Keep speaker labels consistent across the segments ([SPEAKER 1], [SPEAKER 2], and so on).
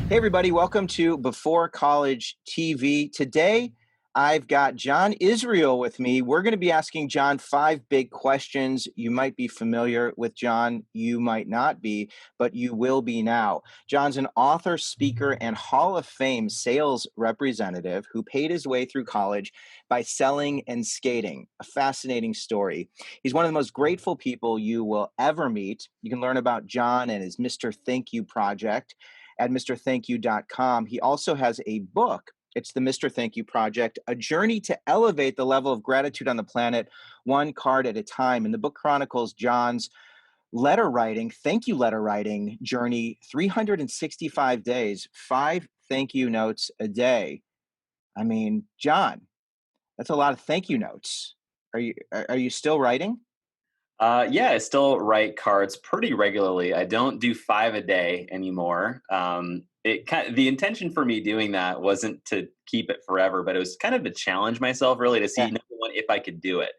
[SPEAKER 1] Hey, everybody, welcome to Before College TV. Today, I've got John Israel with me. We're going to be asking John 5 big questions. You might be familiar with John, you might not be, but you will be now. John's an author, speaker, and Hall of Fame sales representative who paid his way through college by selling and skating. A fascinating story. He's one of the most grateful people you will ever meet. You can learn about John and his Mr. Thank You project at mrthankyou.com. He also has a book. It's the Mr. Thank You Project, a journey to elevate the level of gratitude on the planet, one card at a time. And the book chronicles John's letter writing, thank you letter writing journey, 365 days, 5 thank you notes a day. I mean, John, that's a lot of thank you notes. Are you still writing?
[SPEAKER 2] Yeah, I still write cards pretty regularly. I don't do five a day anymore. The intention for me doing that wasn't to keep it forever, but it was kind of to challenge myself, really, to see
[SPEAKER 1] Yeah,
[SPEAKER 2] number one if I could do it.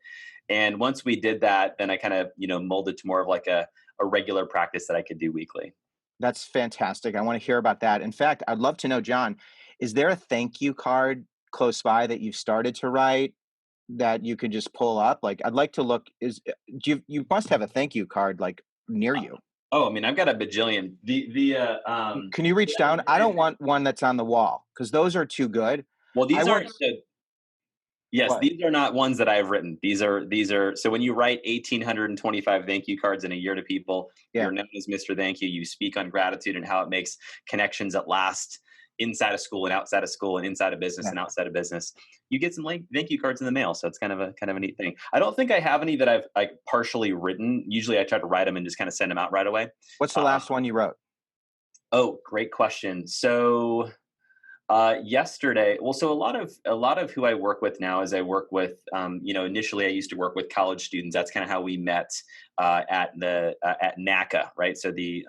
[SPEAKER 2] And once we did that, then I kind of molded to more of like a regular practice that I could do weekly.
[SPEAKER 1] that's fantastic. I want to hear about that. In fact, I'd love to know, John, is there a thank you card close by that you've started to write that you could just pull up? Like, I'd like to look. You must have a thank you card like near
[SPEAKER 2] Uh,
[SPEAKER 1] you?
[SPEAKER 2] oh, I mean, I've got a bajillion.
[SPEAKER 1] Can you reach down? I don't want one that's on the wall because those are too good.
[SPEAKER 2] well,
[SPEAKER 1] I
[SPEAKER 2] these
[SPEAKER 1] want
[SPEAKER 2] aren't. Yes,
[SPEAKER 1] what?
[SPEAKER 2] these are not ones that I've written. These are so when you write 1,825 thank you cards in a year to people,
[SPEAKER 1] Yeah,
[SPEAKER 2] you're known as Mr. Thank You. You speak on gratitude and how it makes connections that last inside of school and outside of school and inside of business
[SPEAKER 1] yeah.
[SPEAKER 2] and outside of business. You get some like thank you cards in the mail, so it's kind of a neat thing. I don't think I have any that I've like partially written. Usually, I try to write them and just kind of send them out right away.
[SPEAKER 1] What's the
[SPEAKER 2] Uh,
[SPEAKER 1] last one you wrote?
[SPEAKER 2] oh, great question. So yesterday, well, so a lot of who I work with now is I work with, initially I used to work with college students. That's kind of how we met at NACA, right? So the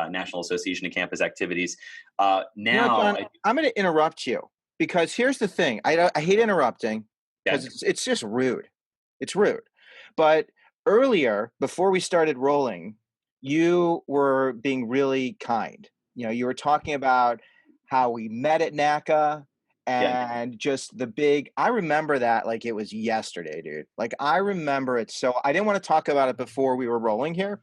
[SPEAKER 2] National Association of Campus Activities.
[SPEAKER 1] You know,
[SPEAKER 2] Now,
[SPEAKER 1] John, I'm going to interrupt you because here's the thing. I hate interrupting
[SPEAKER 2] yeah,
[SPEAKER 1] because it's just rude. It's rude. But earlier, before we started rolling, you were being really kind. You were talking about how we met at NACA
[SPEAKER 2] yeah,
[SPEAKER 1] and just the big. I remember that like it was yesterday, dude. Like I remember it. So I didn't want to talk about it before we were rolling here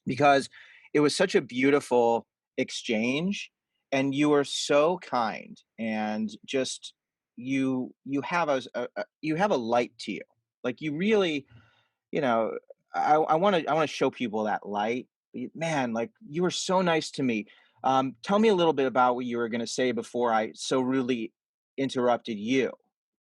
[SPEAKER 1] because it was such a beautiful exchange and you were so kind and just you have you have a light to you, like you really, you know I want to show people that light. Man, like you were so nice to me. Tell me a little bit about what you were going to say before I so rudely interrupted you.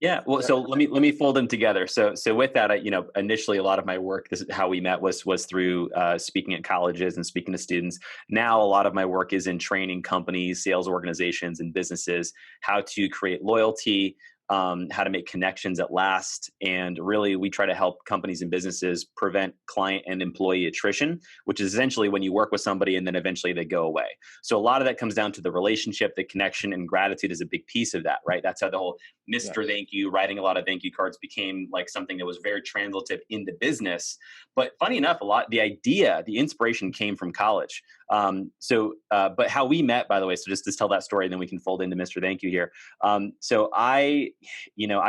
[SPEAKER 2] yeah. Well, so let me fold them together. So with that, initially a lot of my work, this is how we met was through speaking at colleges and speaking to students. Now a lot of my work is in training companies, sales organizations, and businesses how to create loyalty, how to make connections that last, and really we try to help companies and businesses prevent client and employee attrition, which is essentially when you work with somebody and then eventually they go away. So a lot of that comes down to the relationship, the connection, and gratitude is a big piece of that, right? That's how the whole Mr.
[SPEAKER 1] Yes.
[SPEAKER 2] Thank You, writing a lot of thank you cards became like something that was very translative into business. But funny enough, the idea, the inspiration came from college. But how we met, by the way, so just to tell that story, and then we can fold into Mr. Thank You here. I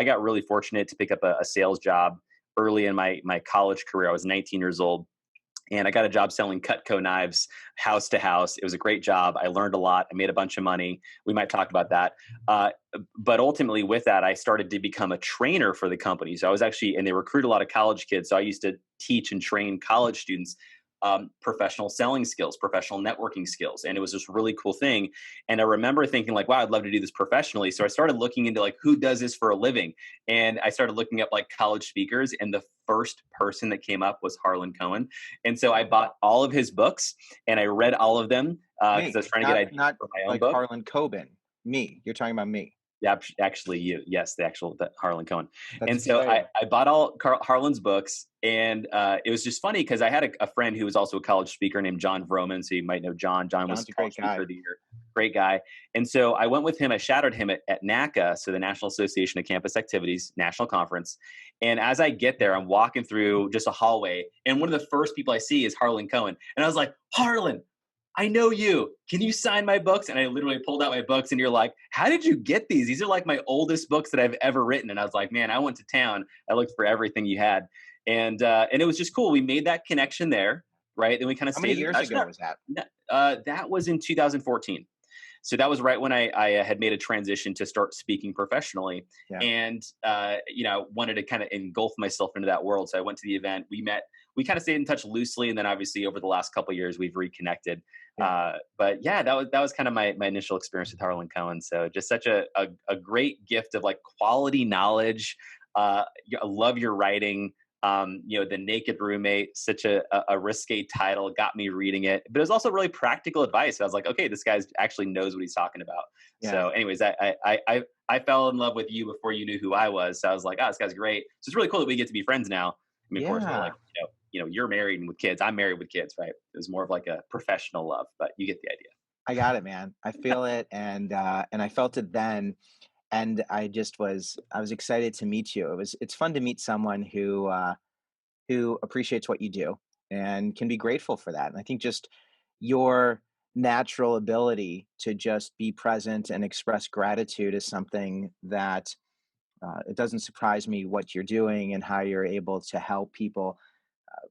[SPEAKER 2] got really fortunate to pick up a sales job early in my college career. I was 19 years old and I got a job selling Cutco knives house to house. It was a great job. I learned a lot. I made a bunch of money. We might talk about that. But ultimately, with that, I started to become a trainer for the company. So I was actually, and they recruit a lot of college kids. So I used to teach and train college students professional selling skills, professional networking skills. And it was this really cool thing. And I remember thinking like, wow, I'd love to do this professionally. So I started looking into like, who does this for a living? And I started looking up like college speakers. And the first person that came up was Harlan Cohen. And so I bought all of his books and I read all of them because I
[SPEAKER 1] Me,
[SPEAKER 2] was trying to get
[SPEAKER 1] not
[SPEAKER 2] ideas
[SPEAKER 1] not
[SPEAKER 2] for my own
[SPEAKER 1] like
[SPEAKER 2] book.
[SPEAKER 1] Harlan Coben. Me, you're talking about me.
[SPEAKER 2] Yeah, actually, yes, the Harlan Cohen.
[SPEAKER 1] That's
[SPEAKER 2] And so I,
[SPEAKER 1] exciting.
[SPEAKER 2] I bought all Harlan's books, and it was just funny because I had a friend who was also a college speaker named John Vroman. So you might know John. John was
[SPEAKER 1] John's a
[SPEAKER 2] college
[SPEAKER 1] great
[SPEAKER 2] speaker
[SPEAKER 1] guy.
[SPEAKER 2] of the year, great guy. And so I went with him. I shadowed him at NACA, so the National Association of Campus Activities National Conference. And as I get there, I'm walking through just a hallway, and one of the first people I see is Harlan Cohen, and I was like, Harlan. I know you. Can you sign my books? And I literally pulled out my books and you're like, how did you get these? These are like my oldest books that I've ever written. And I was like, man, I went to town. I looked for everything you had. And it was just cool. We made that connection there, right? Then we kind of
[SPEAKER 1] How many
[SPEAKER 2] stayed in
[SPEAKER 1] years
[SPEAKER 2] touch.
[SPEAKER 1] ago was that?
[SPEAKER 2] That was in 2014. So that was right when I had made a transition to start speaking professionally,
[SPEAKER 1] Yeah.
[SPEAKER 2] and wanted to kind of engulf myself into that world. So I went to the event. We met. We kind of stayed in touch loosely, and then obviously over the last couple of years we've reconnected.
[SPEAKER 1] Yeah.
[SPEAKER 2] But yeah, that was kind of my initial experience with Harlan Cohen. So just such a great gift of like quality knowledge. I love your writing. The Naked Roommate, such a risque title, got me reading it, but it was also really practical advice. I was like, okay, this guy actually knows what he's talking about.
[SPEAKER 1] Yeah.
[SPEAKER 2] So, anyways, I fell in love with you before you knew who I was. So I was like, oh, this guy's great. So it's really cool that we get to be friends now. I mean, of course, we're
[SPEAKER 1] Yeah.
[SPEAKER 2] like, you're married and with kids. I'm married with kids, right? It was more of like a professional love, but you get the idea.
[SPEAKER 1] I got it, man. I feel it, and I felt it then, and I was excited to meet you. It's fun to meet someone who appreciates what you do and can be grateful for that. And I think just your natural ability to just be present and express gratitude is something that it doesn't surprise me what you're doing and how you're able to help people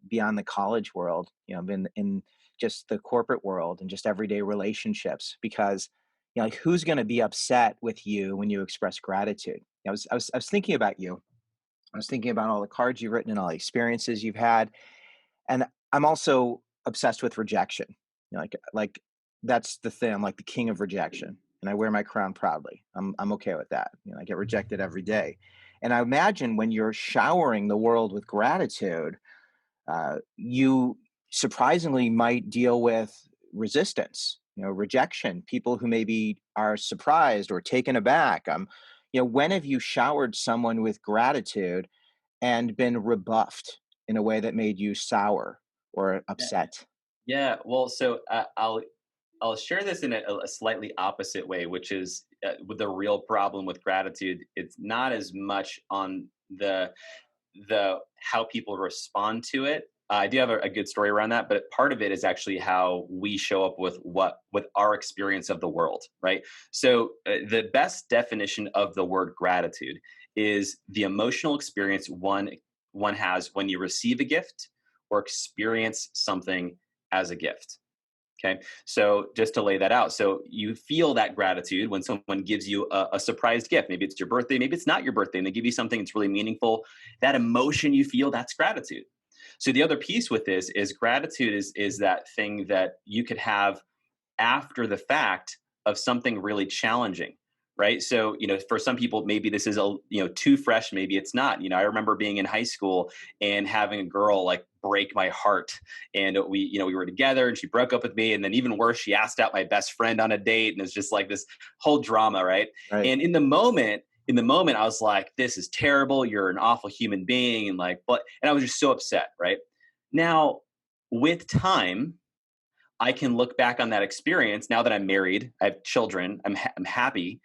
[SPEAKER 1] beyond the college world, in just the corporate world and just everyday relationships. Because like who's going to be upset with you when you express gratitude? I was thinking about you. I was thinking about all the cards you've written and all the experiences you've had, and I'm also obsessed with rejection. Like that's the thing. I'm like the king of rejection, and I wear my crown proudly. I'm okay with that. I get rejected every day, and I imagine when you're showering the world with gratitude, you surprisingly might deal with resistance, rejection, people who maybe are surprised or taken aback. When have you showered someone with gratitude and been rebuffed in a way that made you sour or upset?
[SPEAKER 2] Yeah, well, so I'll share this in a slightly opposite way, which is with the real problem with gratitude. It's not as much on the how people respond to it. I do have a good story around that, but part of it is actually how we show up with our experience of the world, right? So the best definition of the word gratitude is the emotional experience one has when you receive a gift or experience something as a gift. Okay. So just to lay that out. So you feel that gratitude when someone gives you a surprise gift. Maybe it's your birthday, maybe it's not your birthday, and they give you something that's really meaningful. That emotion you feel, that's gratitude. So the other piece with this is gratitude is that thing that you could have after the fact of something really challenging, right? So for some people maybe this is too fresh, maybe it's not. I remember being in high school and having a girl like break my heart, and we were together and she broke up with me, and then even worse, she asked out my best friend on a date, and it's just like this whole drama, right?
[SPEAKER 1] Right.
[SPEAKER 2] And in the moment I was like, this is terrible, you're an awful human being, and I was just so upset, right? Now with time I can look back on that experience now that I'm married, I have children, I'm happy.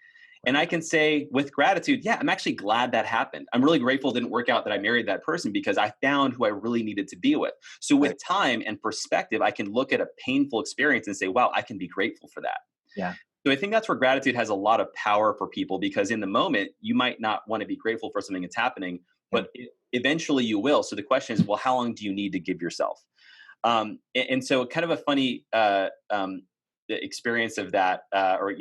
[SPEAKER 2] And I can say with gratitude, yeah, I'm actually glad that happened. I'm really grateful it didn't work out that I married that person because I found who I really needed to be with. So with
[SPEAKER 1] Right.
[SPEAKER 2] time and perspective, I can look at a painful experience and say, wow, I can be grateful for that.
[SPEAKER 1] Yeah.
[SPEAKER 2] So I think that's where gratitude has a lot of power for people because in the moment, you might not want to be grateful for something that's happening,
[SPEAKER 1] Yeah.
[SPEAKER 2] but eventually you will. So the question is, well, how long do you need to give yourself? And so kind of a funny the experience of that, or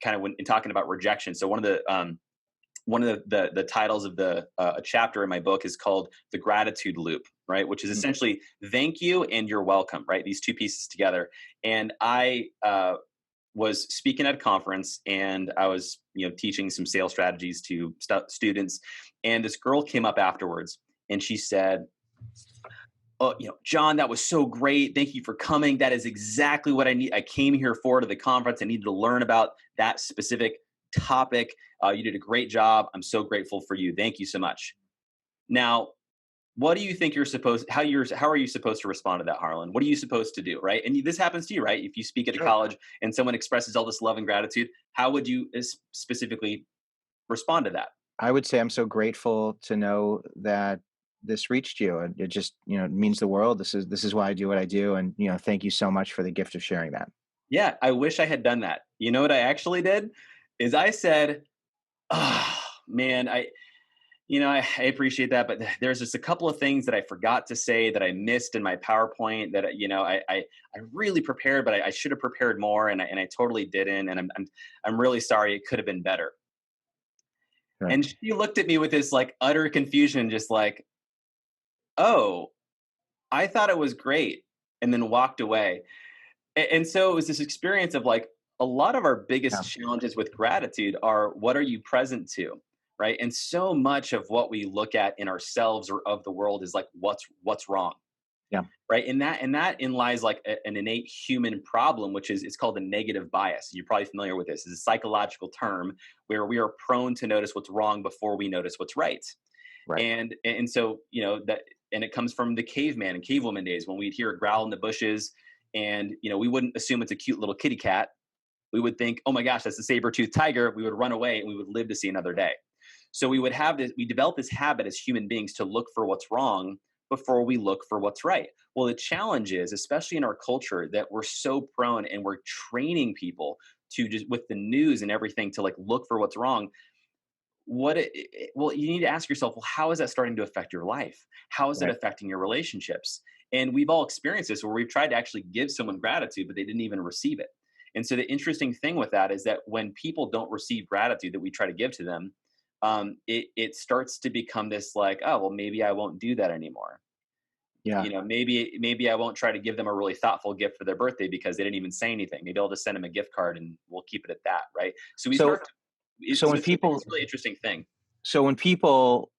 [SPEAKER 2] kind of when in talking about rejection. So one of the titles of the a chapter in my book is called the gratitude loop, right? Which is
[SPEAKER 1] Mhm.
[SPEAKER 2] essentially thank you and you're welcome, right? These two pieces together. And I was speaking at a conference and I was teaching some sales strategies to students, and this girl came up afterwards and she said, oh, John, that was so great. Thank you for coming. That is exactly what I need. I came here for to the conference. I needed to learn about that specific topic. You did a great job. I'm so grateful for you. Thank you so much. Now, what do you think how are you supposed to respond to that, Harlan? What are you supposed to do, right? And this happens to you, right? If you speak at a
[SPEAKER 1] Sure.
[SPEAKER 2] college and someone expresses all this love and gratitude, how would you specifically respond to that?
[SPEAKER 1] I would say I'm so grateful to know that this reached you, and it just, it means the world. This is why I do what I do, and thank you so much for the gift of sharing that.
[SPEAKER 2] Yeah, I wish I had done that. You know what I actually did? Is I said, "Oh, man, I appreciate that, but there's just a couple of things that I forgot to say that I missed in my PowerPoint that I really prepared, but I should have prepared more, and I totally didn't, and I'm really sorry. It could have been better."
[SPEAKER 1] Right.
[SPEAKER 2] And she looked at me with this like utter confusion, just like, "Oh, I thought it was great," and then walked away. And so it was this experience of like a lot of our
[SPEAKER 1] Yeah.
[SPEAKER 2] biggest challenges with gratitude are what are you present to, right? And so much of what we look at in ourselves or of the world is like what's wrong,
[SPEAKER 1] Yeah.
[SPEAKER 2] right? And that in lies like an innate human problem, which is it's called a negative bias. You're probably familiar with this. It's a psychological term where we are prone to notice what's wrong before we notice what's right.
[SPEAKER 1] Right.
[SPEAKER 2] And so that, and it comes from the caveman and cavewoman days when we'd hear a growl in the bushes, and we wouldn't assume it's a cute little kitty cat. We would think, oh my gosh, that's a saber-toothed tiger. We would run away and we would live to see another day. So we develop this habit as human beings to look for what's wrong before we look for what's right. Well, the challenge is, especially in our culture, that we're so prone and we're training people to just with the news and everything to like look for what's wrong. Well, you need to ask yourself, well, how is that starting to affect your life? How is it
[SPEAKER 1] Right.
[SPEAKER 2] affecting your relationships? And we've all experienced this where we've tried to actually give someone gratitude, but they didn't even receive it. And so the interesting thing with that is that when people don't receive gratitude that we try to give to them, it starts to become this like, oh, well, maybe I won't do that anymore.
[SPEAKER 1] Yeah.
[SPEAKER 2] Maybe I won't try to give them a really thoughtful gift for their birthday because they didn't even say anything. Maybe I'll just send them a gift card and we'll keep it at that, right? So we
[SPEAKER 1] So
[SPEAKER 2] start to,
[SPEAKER 1] so when
[SPEAKER 2] it's
[SPEAKER 1] people
[SPEAKER 2] a really interesting thing.
[SPEAKER 1] so when people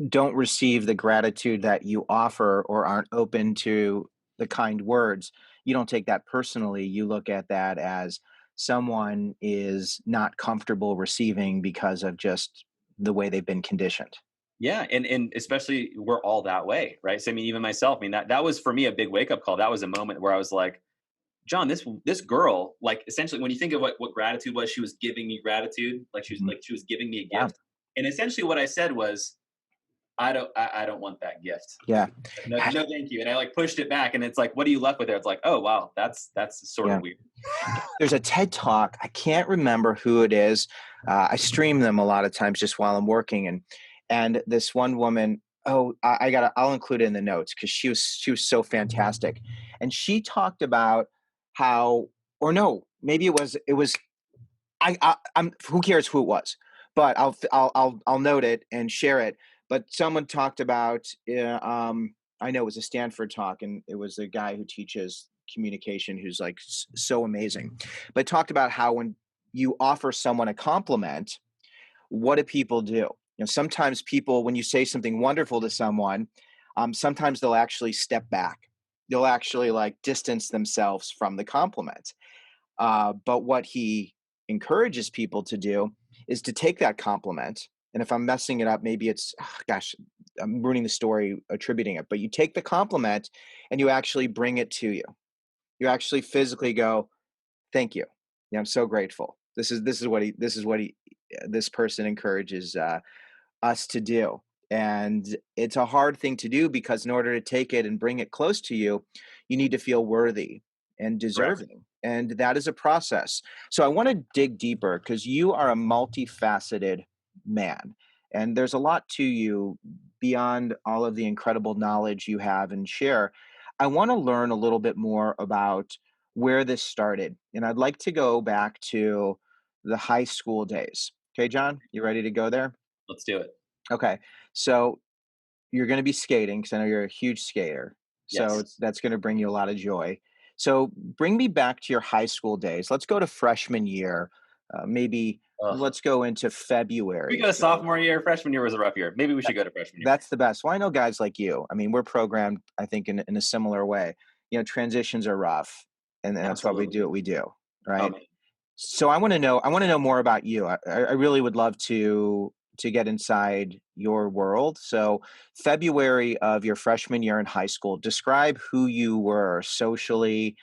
[SPEAKER 1] don't receive the gratitude that you offer or aren't open to the kind words, you don't take that personally. You look at that as someone is not comfortable receiving because of just the way they've been conditioned.
[SPEAKER 2] Yeah, and especially we're all that way, right? So I mean, even myself, I mean that was for me a big wake up call. That was a moment where I was like, John, this girl, like essentially, when you think of what gratitude was, she was giving me gratitude,
[SPEAKER 1] Mhm.
[SPEAKER 2] like she was giving me a
[SPEAKER 1] Yeah.
[SPEAKER 2] gift, and essentially what I said was, I don't want that gift.
[SPEAKER 1] Yeah.
[SPEAKER 2] No, no, thank you. And I like pushed it back, and it's like, what are you left with there? It's like, oh wow, that's sort of
[SPEAKER 1] Yeah.
[SPEAKER 2] weird.
[SPEAKER 1] There's a TED Talk. I can't remember who it is. I stream them a lot of times just while I'm working, and this one woman. Oh, I got. I'll include it in the notes because she was so fantastic, and she talked about how, or no, maybe it was. I'm. Who cares who it was? But I'll note it and share it. But someone talked about. I know it was a Stanford talk, and it was a guy who teaches communication who's like so amazing, but talked about how when you offer someone a compliment, what do people do? Sometimes people, when you say something wonderful to someone, sometimes they'll actually step back. They'll actually like distance themselves from the compliment. But what he encourages people to do is to take that compliment. And if I'm messing it up, maybe it's, gosh, I'm ruining the story attributing it, but you take the compliment and you actually bring it to you. You actually physically go, thank you. Yeah, I'm so grateful. This person encourages us to do. And it's a hard thing to do because in order to take it and bring it close to you, you need to feel worthy and
[SPEAKER 2] Correct.
[SPEAKER 1] deserving. And that is a process. So I want to dig deeper because you are a multifaceted man. And there's a lot to you beyond all of the incredible knowledge you have and share. I want to learn a little bit more about where this started. And I'd like to go back to the high school days. Okay, John, you ready to go there?
[SPEAKER 2] Let's do it.
[SPEAKER 1] Okay. So you're going to be skating because I know you're a huge skater. So
[SPEAKER 2] Yes.
[SPEAKER 1] that's going to bring you a lot of joy. So bring me back to your high school days. Let's go to freshman year. Maybe
[SPEAKER 2] Ugh.
[SPEAKER 1] let's go into
[SPEAKER 2] We
[SPEAKER 1] February.
[SPEAKER 2] go
[SPEAKER 1] So
[SPEAKER 2] sophomore year, freshman year was a rough year. Maybe we should go to freshman year.
[SPEAKER 1] that's the best. Well, I know guys like you. I mean, we're programmed, I think, in a similar way. Transitions are rough, and that's why we
[SPEAKER 2] Absolutely.
[SPEAKER 1] do what we do,
[SPEAKER 2] Oh
[SPEAKER 1] right?
[SPEAKER 2] man.
[SPEAKER 1] So I want to know more about you. I really would love to get inside your world. So February of your freshman year in high school, describe who you were socially,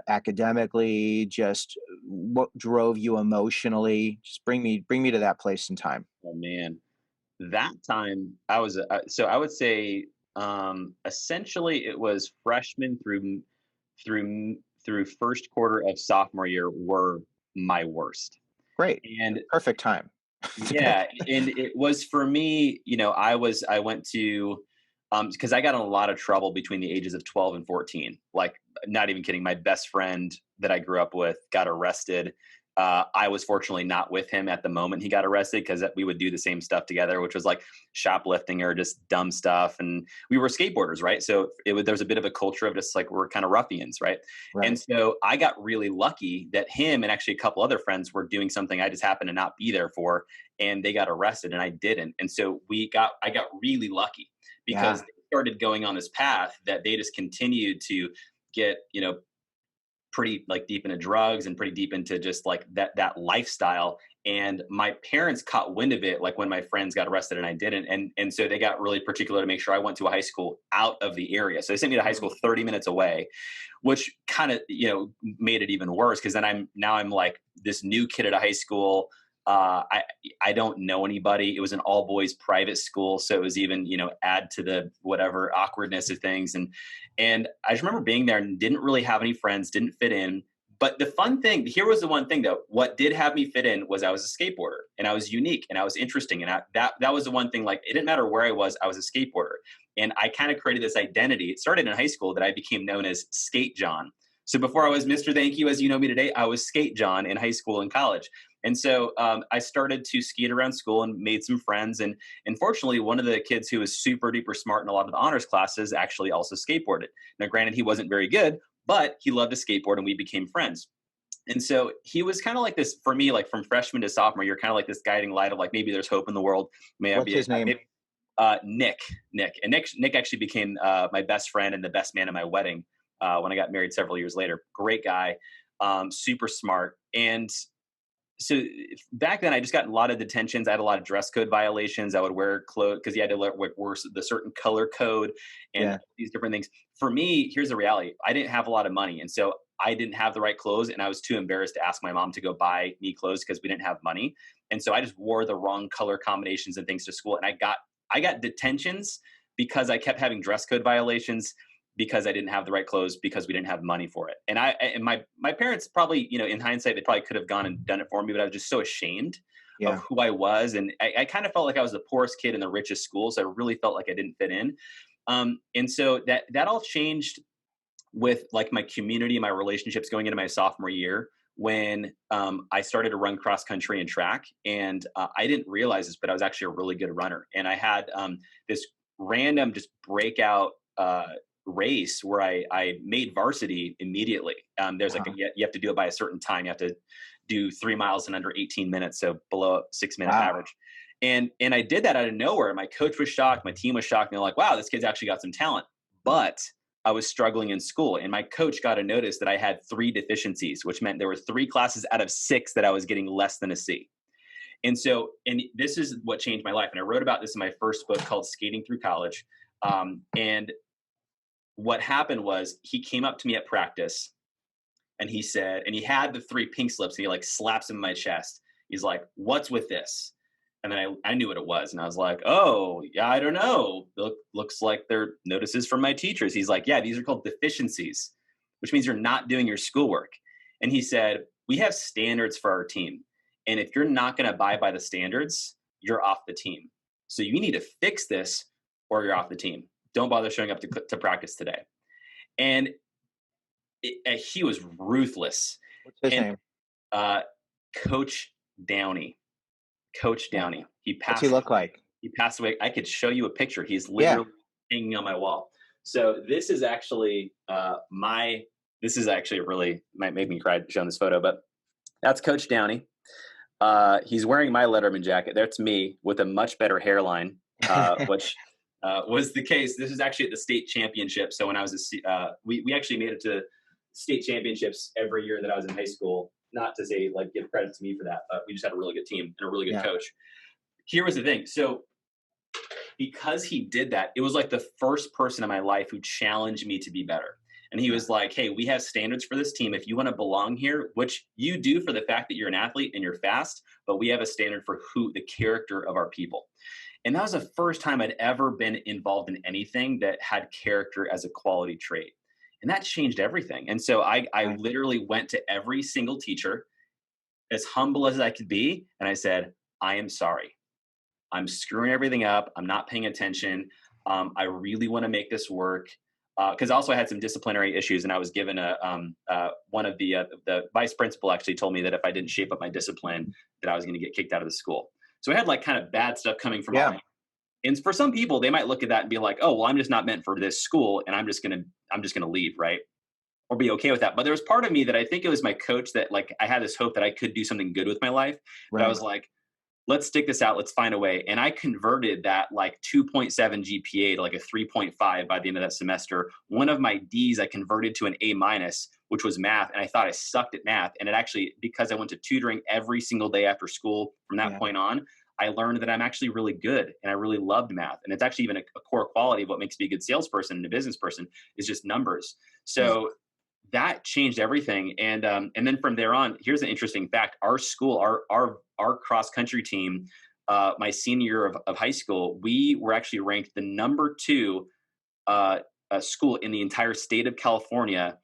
[SPEAKER 1] academically, just what drove you emotionally. Just bring me to that place in time.
[SPEAKER 2] Oh man. That time I was so I would say essentially it was freshman through through first quarter of sophomore year were my worst.
[SPEAKER 1] Great.
[SPEAKER 2] And
[SPEAKER 1] Perfect time to
[SPEAKER 2] yeah,
[SPEAKER 1] pick.
[SPEAKER 2] and it was for me, I went to because I got in a lot of trouble between the ages of 12 and 14. Like, not even kidding. My best friend that I grew up with got arrested. I was fortunately not with him at the moment he got arrested, because we would do the same stuff together, which was like shoplifting or just dumb stuff. And we were skateboarders, right? So there was a bit of a culture of just like, we're kind of ruffians, right? And
[SPEAKER 1] Right.
[SPEAKER 2] so I got really lucky that him and actually a couple other friends were doing something I just happened to not be there for, and they got arrested and I didn't. And so I got really lucky, because
[SPEAKER 1] Yeah.
[SPEAKER 2] they started going on this path that they just continued to get, pretty like deep into drugs and pretty deep into just like that lifestyle. And my parents caught wind of it, like when my friends got arrested and I didn't. And so they got really particular to make sure I went to a high school out of the area. So they sent me to high
[SPEAKER 1] Mm.
[SPEAKER 2] school 30 minutes away, which kind of, made it even worse, because then I'm like this new kid at a high school. I don't know anybody. It was an all boys private school, so it was even, add to the whatever awkwardness of things. And I just remember being there and didn't really have any friends, didn't fit in. But the fun thing here was the one thing though, what did have me fit in was I was a skateboarder, and I was unique and I was interesting, and that was the one thing. Like, it didn't matter where I was a skateboarder, and I kind of created this identity. It started in high school that I became known as Skate John. So before I was Mr. Thank You, as you know me today, I was Skate John in high school and college. And so I started to skate around school and made some friends. And fortunately, one of the kids who was super duper smart in a lot of the honors classes actually also skateboarded. Now, granted, he wasn't very good, but he loved to skateboard and we became friends. And so he was kind of like this for me, like from freshman to sophomore, you're kind of like this guiding light of like, maybe there's hope in the world. May I
[SPEAKER 1] What's
[SPEAKER 2] be
[SPEAKER 1] his name?
[SPEAKER 2] Nick. And Nick actually became my best friend and the best man at my wedding when I got married several years later. Great guy, super smart. And so back then I just got a lot of detentions. I had a lot of dress code violations. I would wear clothes because you had to wear the certain color code and
[SPEAKER 1] Yeah.
[SPEAKER 2] these different things. For me, here's the reality. I didn't have a lot of money. And so I didn't have the right clothes, and I was too embarrassed to ask my mom to go buy me clothes because we didn't have money. And so I just wore the wrong color combinations and things to school. And I got detentions because I kept having dress code violations, because I didn't have the right clothes, because we didn't have money for it. And my parents probably, in hindsight, they probably could have gone and done it for me, but I was just so ashamed of
[SPEAKER 1] Yeah.
[SPEAKER 2] who I was. And I kind of felt like I was the poorest kid in the richest school. So I really felt like I didn't fit in. And so that all changed with like my community and my relationships going into my sophomore year, when I started to run cross country and track. And I didn't realize this, but I was actually a really good runner. And I had this random just breakout race where I made varsity immediately. There's like
[SPEAKER 1] Wow.
[SPEAKER 2] you have to do it by a certain time. You have to do 3 miles in under 18 minutes, so below a 6 minute
[SPEAKER 1] Wow.
[SPEAKER 2] average. And I did that out of nowhere. My coach was shocked. My team was shocked. And they're like, "Wow, this kid's actually got some talent." But I was struggling in school, and my coach got a notice that I had 3 deficiencies, which meant there were 3 classes out of 6 that I was getting less than a C. And so, and this is what changed my life. And I wrote about this in my first book called Skating Through College. And what happened was he came up to me at practice and he said, and he had the 3 pink slips, and he like slaps them in my chest. He's like, "What's with this?" And then I knew what it was. And I was like, "Oh, yeah, I don't know. Looks like they're notices from my teachers." He's like, "Yeah, these are called deficiencies, which means you're not doing your schoolwork." And he said, "We have standards for our team. And if you're not going to abide by the standards, you're off the team. So you need to fix this or you're off the team. Don't bother showing up to practice today." And he was ruthless.
[SPEAKER 1] What's his
[SPEAKER 2] And
[SPEAKER 1] name?
[SPEAKER 2] uh, Coach Downey. Coach
[SPEAKER 1] Yeah.
[SPEAKER 2] Downey. He
[SPEAKER 1] What's he
[SPEAKER 2] passed
[SPEAKER 1] look
[SPEAKER 2] away.
[SPEAKER 1] like?
[SPEAKER 2] He passed away. I could show you a picture. He's
[SPEAKER 1] Yeah.
[SPEAKER 2] literally hanging on my wall. So this is actually this is actually really might make me cry showing this photo, but that's Coach Downey. He's wearing my Letterman jacket. That's me with a much better hairline, which was the case. This is actually at the state championship. So when I was we actually made it to state championships every year that I was in high school. Not to say like give credit to me for that, but we just had a really good team and a really good
[SPEAKER 1] Yeah.
[SPEAKER 2] coach. Here was the thing. So because he did that, it was like the first person in my life who challenged me to be better. And he was like, "Hey, we have standards for this team. If you want to belong here, which you do for the fact that you're an athlete and you're fast, but we have a standard for who the character of our people." And that was the first time I'd ever been involved in anything that had character as a quality trait. And that changed everything. And so I
[SPEAKER 1] Right.
[SPEAKER 2] literally went to every single teacher as humble as I could be. And I said, I am sorry. I'm screwing everything up. I'm not paying attention. I really want to make this work. Because also I had some disciplinary issues, and I was given one of the vice principal actually told me that if I didn't shape up my discipline, that I was going to get kicked out of the school. So I had like kind of bad stuff coming from all
[SPEAKER 1] Yeah.
[SPEAKER 2] my. And for some people, they might look at that and be like, "Oh, well, I'm just not meant for this school, and I'm just gonna leave, right?" Or be okay with that. But there was part of me that I think it was my coach that like I had this hope that I could do something good with my life. That I
[SPEAKER 1] Right.
[SPEAKER 2] was like, let's stick this out. Let's find a way. And I converted that like 2.7 GPA to like a 3.5 by the end of that semester. One of my D's I converted to an A minus, which was math. And I thought I sucked at math. And it actually, because I went to tutoring every single day after school from that
[SPEAKER 1] Yeah.
[SPEAKER 2] point on, I learned that I'm actually really good and I really loved math. And it's actually even a core quality of what makes me a good salesperson and a business person is just numbers.
[SPEAKER 1] Yeah.
[SPEAKER 2] So that changed everything. And then from there on, here's an interesting fact: our school, our cross country team, my senior year of high school, we were actually ranked the number two school in the entire state of California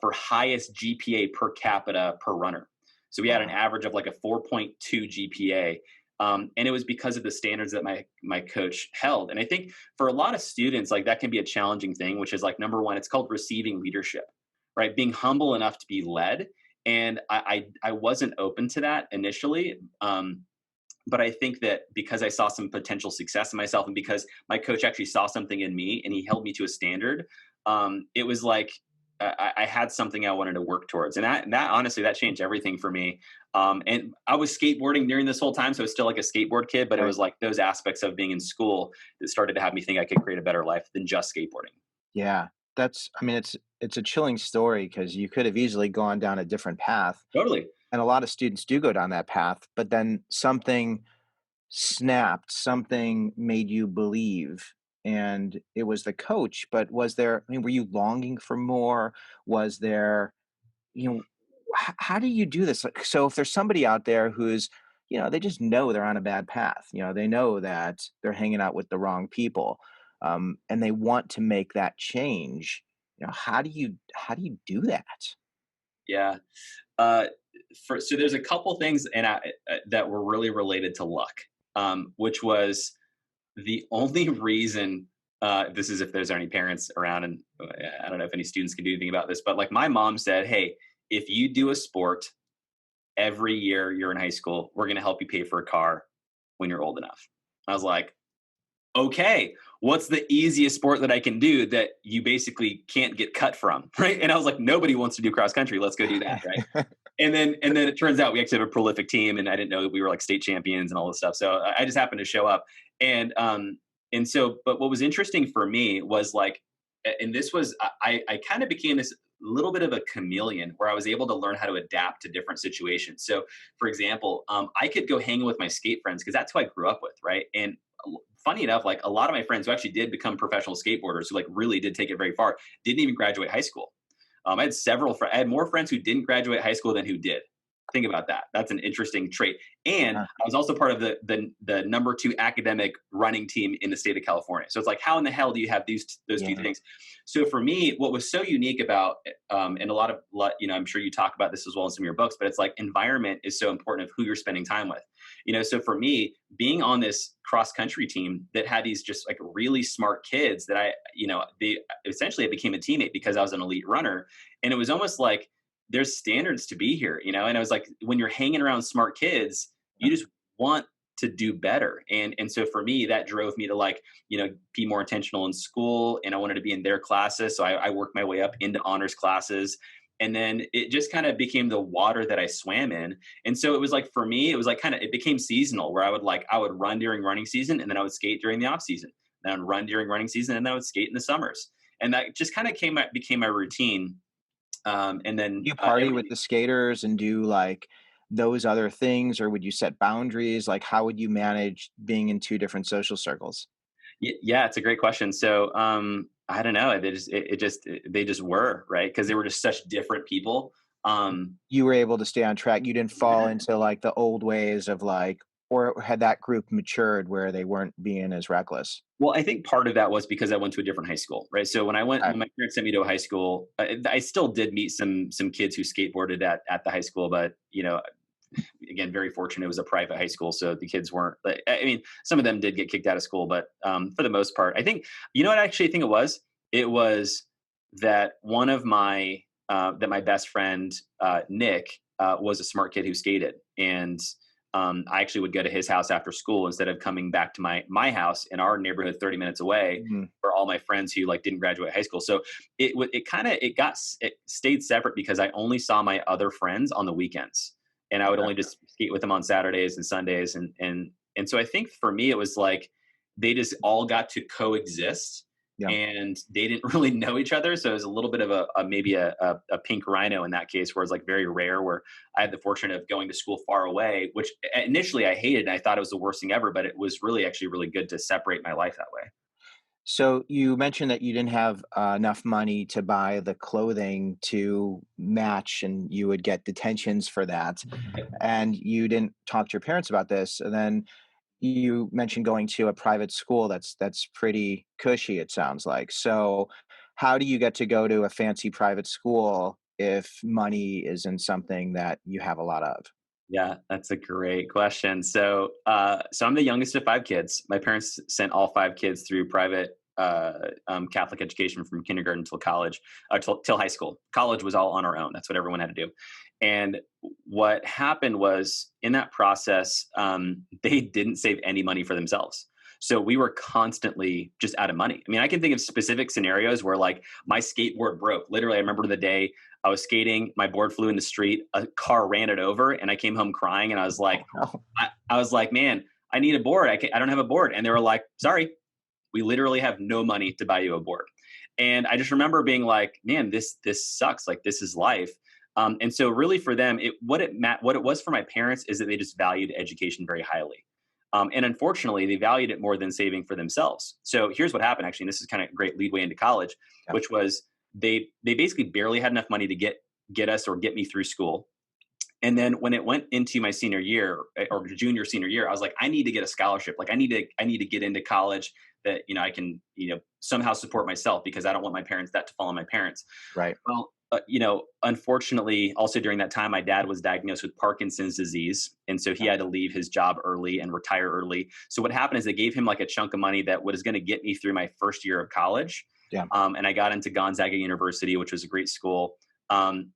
[SPEAKER 2] for highest GPA per capita per runner. So we had an
[SPEAKER 1] Wow.
[SPEAKER 2] average of like a 4.2 GPA. And it was because of the standards that my coach held. And I think for a lot of students, like that can be a challenging thing, which is like number one, it's called receiving leadership, right? Being humble enough to be led. And I wasn't open to that initially. But I think that because I saw some potential success in myself, and because my coach actually saw something in me and he held me to a standard, it was like I had something I wanted to work towards, and that honestly that changed everything for me. And I was skateboarding during this whole time, so I was still like a skateboard kid, but it
[SPEAKER 1] Right.
[SPEAKER 2] was like those aspects of being in school that started to have me think I could create a better life than just skateboarding.
[SPEAKER 1] Yeah. I mean, it's a chilling story because you could have easily gone down a different path.
[SPEAKER 2] Totally.
[SPEAKER 1] And a lot of students do go down that path, but then something snapped, something made you believe, and it was the coach. But was there, I mean, were you longing for more? Was there, you know, how do you do this? Like, so if there's somebody out there who's, they just know they're on a bad path, they know that they're hanging out with the wrong people, and they want to make that change, how do you do that?
[SPEAKER 2] Yeah. Uh, so there's a couple things that were really related to luck, which was the only reason. This is if there's any parents around, and I don't know if any students can do anything about this, but like my mom said, "Hey, if you do a sport every year you're in high school, we're going to help you pay for a car when you're old enough." I was like, okay, what's the easiest sport that I can do that you basically can't get cut from, right? And I was like, nobody wants to do cross country. Let's go do that, right? And then it turns out we actually have a prolific team, and I didn't know that we were like state champions and all this stuff. So I just happened to show up, and but what was interesting for me was like, and this was I kind of became this little bit of a chameleon where I was able to learn how to adapt to different situations. So, for example, I could go hang with my skate friends because that's who I grew up with, right? And funny enough, like a lot of my friends who actually did become professional skateboarders, who like really did take it very far, didn't even graduate high school. I had more friends who didn't graduate high school than who did. Think about that. That's an interesting trait. And
[SPEAKER 1] Yeah.
[SPEAKER 2] I was also part of the number two academic running team in the state of California. So it's like, how in the hell do you have those two
[SPEAKER 1] Yeah.
[SPEAKER 2] things? So for me, what was so unique about, and I'm sure you talk about this as well in some of your books, but it's like environment is so important of who you're spending time with. So for me, being on this cross country team that had these just like really smart kids that they essentially I became a teammate because I was an elite runner, and it was almost like there's standards to be here, and I was like, when you're hanging around smart kids, you just want to do better. And so for me, that drove me to like, be more intentional in school, and I wanted to be in their classes. So I worked my way up into honors classes. And then it just kind of became the water that I swam in. And so it was like, for me, it was like it became seasonal where I would run during running season, and then I would skate during the off season. Then I would run during running season, and then I would skate in the summers. And that just kind of became my routine. And then
[SPEAKER 1] You party with
[SPEAKER 2] everything.
[SPEAKER 1] the skaters and do, like, those other things, or would you set boundaries? Like, how would you manage being in 2 different social circles?
[SPEAKER 2] Yeah, it's a great question. So I don't know. They just were right because they were just such different people. Um,
[SPEAKER 1] You were able to stay on track, you didn't fall into, like, the old ways of, like, or had that group matured where they weren't being as reckless?
[SPEAKER 2] Well, I think part of that was because I went to a different high school, right? So
[SPEAKER 1] Okay.
[SPEAKER 2] when my parents sent me to a high school, I still did meet some kids who skateboarded at the high school, but again, very fortunate. It was a private high school, so the kids weren't. I mean, some of them did get kicked out of school, but for the most part, I think what I actually think it was. It was that one of my that my best friend Nick was a smart kid who skated, and I actually would go to his house after school instead of coming back to my house in our neighborhood, 30 minutes away,
[SPEAKER 1] Mhm.
[SPEAKER 2] for all my friends who like didn't graduate high school. So it stayed separate because I only saw my other friends on the weekends, and I would
[SPEAKER 1] Okay.
[SPEAKER 2] only just skate with them on Saturdays and Sundays, and so I think for me it was like they just all got to coexist,
[SPEAKER 1] Yeah.
[SPEAKER 2] and they didn't really know each other. So it was a little bit of a pink rhino in that case, where it's like very rare. Where I had the fortune of going to school far away, which initially I hated and I thought it was the worst thing ever, but it was really actually really good to separate my life that way.
[SPEAKER 1] So you mentioned that you didn't have enough money to buy the clothing to match, and you would get detentions for that. And you didn't talk to your parents about this. And then you mentioned going to a private school that's pretty cushy, it sounds like. So how do you get to go to a fancy private school if money isn't something that you have a lot of?
[SPEAKER 2] Yeah, that's a great question. So I'm the youngest of five kids. My parents sent all five kids through private Catholic education from kindergarten till college, till high school. College was all on our own. That's what everyone had to do. And what happened was in that process, they didn't save any money for themselves. So we were constantly just out of money. I mean, I can think of specific scenarios where like my skateboard broke. Literally, I remember the day I was skating, my board flew in the street, a car ran it over, and I came home crying. And I was like,
[SPEAKER 1] Oh,
[SPEAKER 2] I was like, man, I need a board. I don't have a board. And they were like, sorry, we literally have no money to buy you a board. And I just remember being like, man, this sucks. Like this is life. And so really for them, what it was for my parents is that they just valued education very highly. And unfortunately, they valued it more than saving for themselves. So here's what happened, actually, and this is kind of a great leadway into college,
[SPEAKER 1] yeah.
[SPEAKER 2] which was they basically barely had enough money to get us or get me through school. And then when it went into my senior year or junior senior year, I was like, I need to get a scholarship. Like I need to get into college that I can somehow support myself, because I don't want my parents to follow my parents.
[SPEAKER 1] Right.
[SPEAKER 2] Well, unfortunately, also during that time, my dad was diagnosed with Parkinson's disease. And so he
[SPEAKER 1] Yeah.
[SPEAKER 2] had to leave his job early and retire early. So what happened is they gave him like a chunk of money that was going to get me through my first year of college.
[SPEAKER 1] Yeah.
[SPEAKER 2] And I got into Gonzaga University, which was a great school. Um,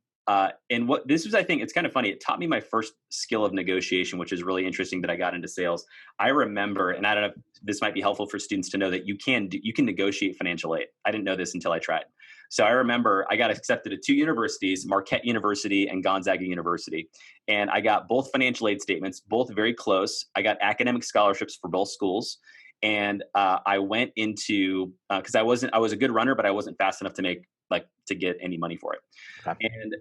[SPEAKER 2] and what this was, I think it's kind of funny. It taught me my first skill of negotiation, which is really interesting that I got into sales. I remember, and I don't know if this might be helpful for students to know, that you can negotiate financial aid. I didn't know this until I tried. So I remember I got accepted to two universities, Marquette University and Gonzaga University. And I got both financial aid statements, both very close. I got academic scholarships for both schools. And I went into, because I was a good runner, but I wasn't fast enough to get any money for it.
[SPEAKER 1] Okay.
[SPEAKER 2] And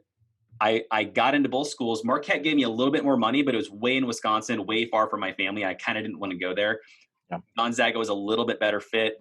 [SPEAKER 2] I got into both schools. Marquette gave me a little bit more money, but it was way in Wisconsin, way far from my family. I kind of didn't want to go there.
[SPEAKER 1] Yeah.
[SPEAKER 2] Gonzaga was a little bit better fit,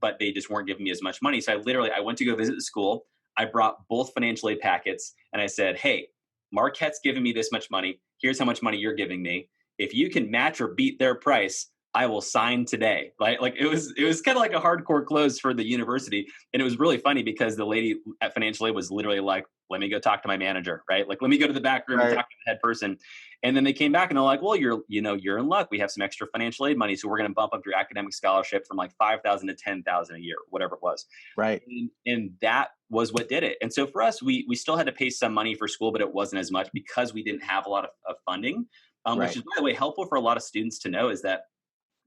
[SPEAKER 2] but they just weren't giving me as much money. So I went to go visit the school. I brought both financial aid packets, and I said, "Hey, Marquette's giving me this much money. Here's how much money you're giving me. If you can match or beat their price, I will sign today." Like it was kind of like a hardcore close for the university, and it was really funny because the lady at financial aid was literally like, "Let me go talk to my manager," right? Like, let me go to the back room and
[SPEAKER 1] Right.
[SPEAKER 2] talk to the head person. And then they came back and they're like, "Well, you're in luck. We have some extra financial aid money, so we're going to bump up your academic scholarship from like 5,000 to 10,000 a year, whatever it was."
[SPEAKER 1] Right.
[SPEAKER 2] And that was what did it. And so for us, we still had to pay some money for school, but it wasn't as much because we didn't have a lot of funding. Which
[SPEAKER 1] Right.
[SPEAKER 2] is, by the way, helpful for a lot of students to know, is that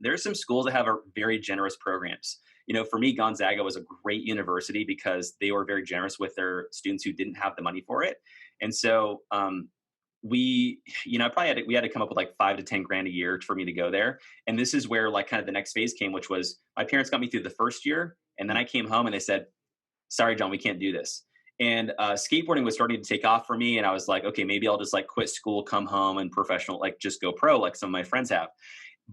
[SPEAKER 2] there are some schools that have a very generous programs. For me, Gonzaga was a great university because they were very generous with their students who didn't have the money for it. And so we, we had to come up with like 5 to 10 grand a year for me to go there. And this is where like kind of the next phase came, which was my parents got me through the first year. And then I came home and they said, "Sorry, John, we can't do this." And skateboarding was starting to take off for me. And I was like, okay, maybe I'll just like quit school, come home and professional, like just go pro like some of my friends have.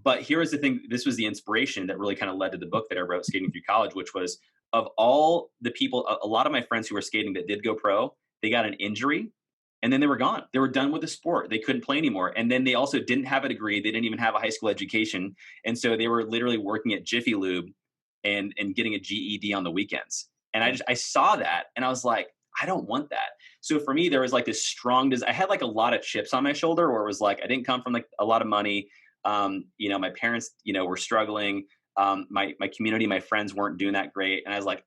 [SPEAKER 2] But here was the thing, this was the inspiration that really kind of led to the book that I wrote, Skating Through College, which was, of all the people, a lot of my friends who were skating that did go pro, they got an injury and then they were gone. They were done with the sport. They couldn't play anymore. And then they also didn't have a degree. They didn't even have a high school education. And so they were literally working at Jiffy Lube and getting a GED on the weekends. And I saw that and I was like, I don't want that. So for me, there was like this strong I had like a lot of chips on my shoulder where it was like, I didn't come from like a lot of money. My parents, were struggling. My community, my friends weren't doing that great. And I was like,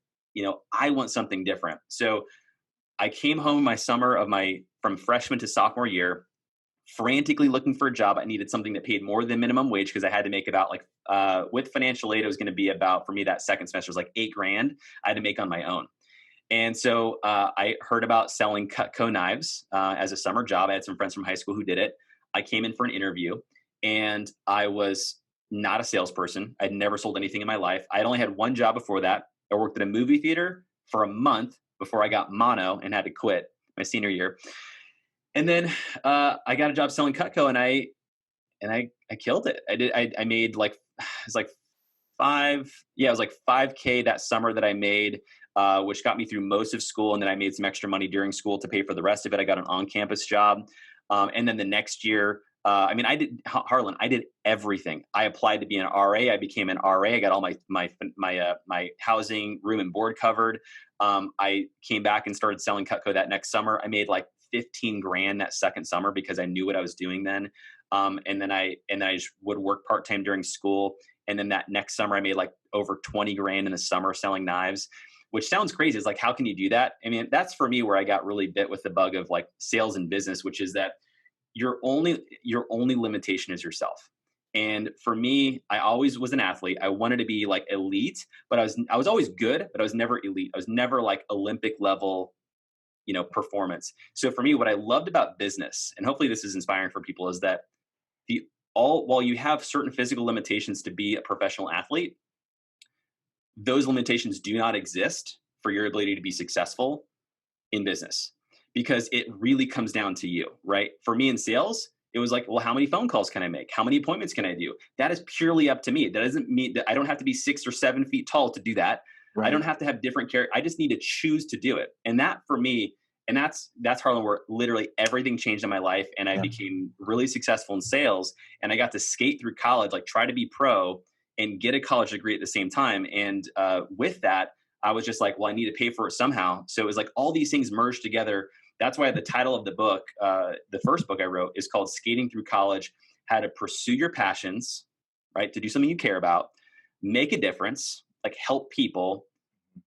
[SPEAKER 2] I want something different. So I came home my summer from freshman to sophomore year, frantically looking for a job. I needed something that paid more than minimum wage because I had to make about like, with financial aid, it was going to be about, for me, that second semester was like $8,000 I had to make on my own. And so I heard about selling Cutco knives as a summer job. I had some friends from high school who did it. I came in for an interview and I was not a salesperson. I'd never sold anything in my life. I'd only had one job before that. I worked at a movie theater for a month before I got mono and had to quit my senior year. And then I got a job selling Cutco and I killed it. I made like, it was like it was like 5K that summer that I made, which got me through most of school. And then I made some extra money during school to pay for the rest of it. I got an on-campus job. And then the next year, I did Harlan. I did everything. I applied to be an RA. I became an RA. I got all my housing, room, and board covered. I came back and started selling Cutco that next summer. I made like $15,000 that second summer because I knew what I was doing then. And then I just would work part time during school. And then that next summer, I made like over $20,000 in the summer selling knives, which sounds crazy. It's like, how can you do that? I mean, that's for me where I got really bit with the bug of like sales and business, which is that your only limitation is yourself. And for me, I always was an athlete. I wanted to be like elite, but I was always good, but I was never elite. I was never like Olympic level, performance. So for me, what I loved about business, and hopefully this is inspiring for people, is that while you have certain physical limitations to be a professional athlete, those limitations do not exist for your ability to be successful in business, because it really comes down to you, right? For me in sales, it was like, well, how many phone calls can I make? How many appointments can I do? That is purely up to me. That doesn't mean that I don't have to be 6 or 7 feet tall to do that. Right. I don't have to have different care. I just need to choose to do it. And that for me, and that's Harlan, where literally everything changed in my life. And I became really successful in sales, and I got to skate through college, like try to be pro and get a college degree at the same time. And with that, I was just like, well, I need to pay for it somehow. So it was like all these things merged together. That's why the title of the book, the first book I wrote, is called Skating Through College: How to Pursue Your Passions, right? To do something you care about, make a difference, like help people.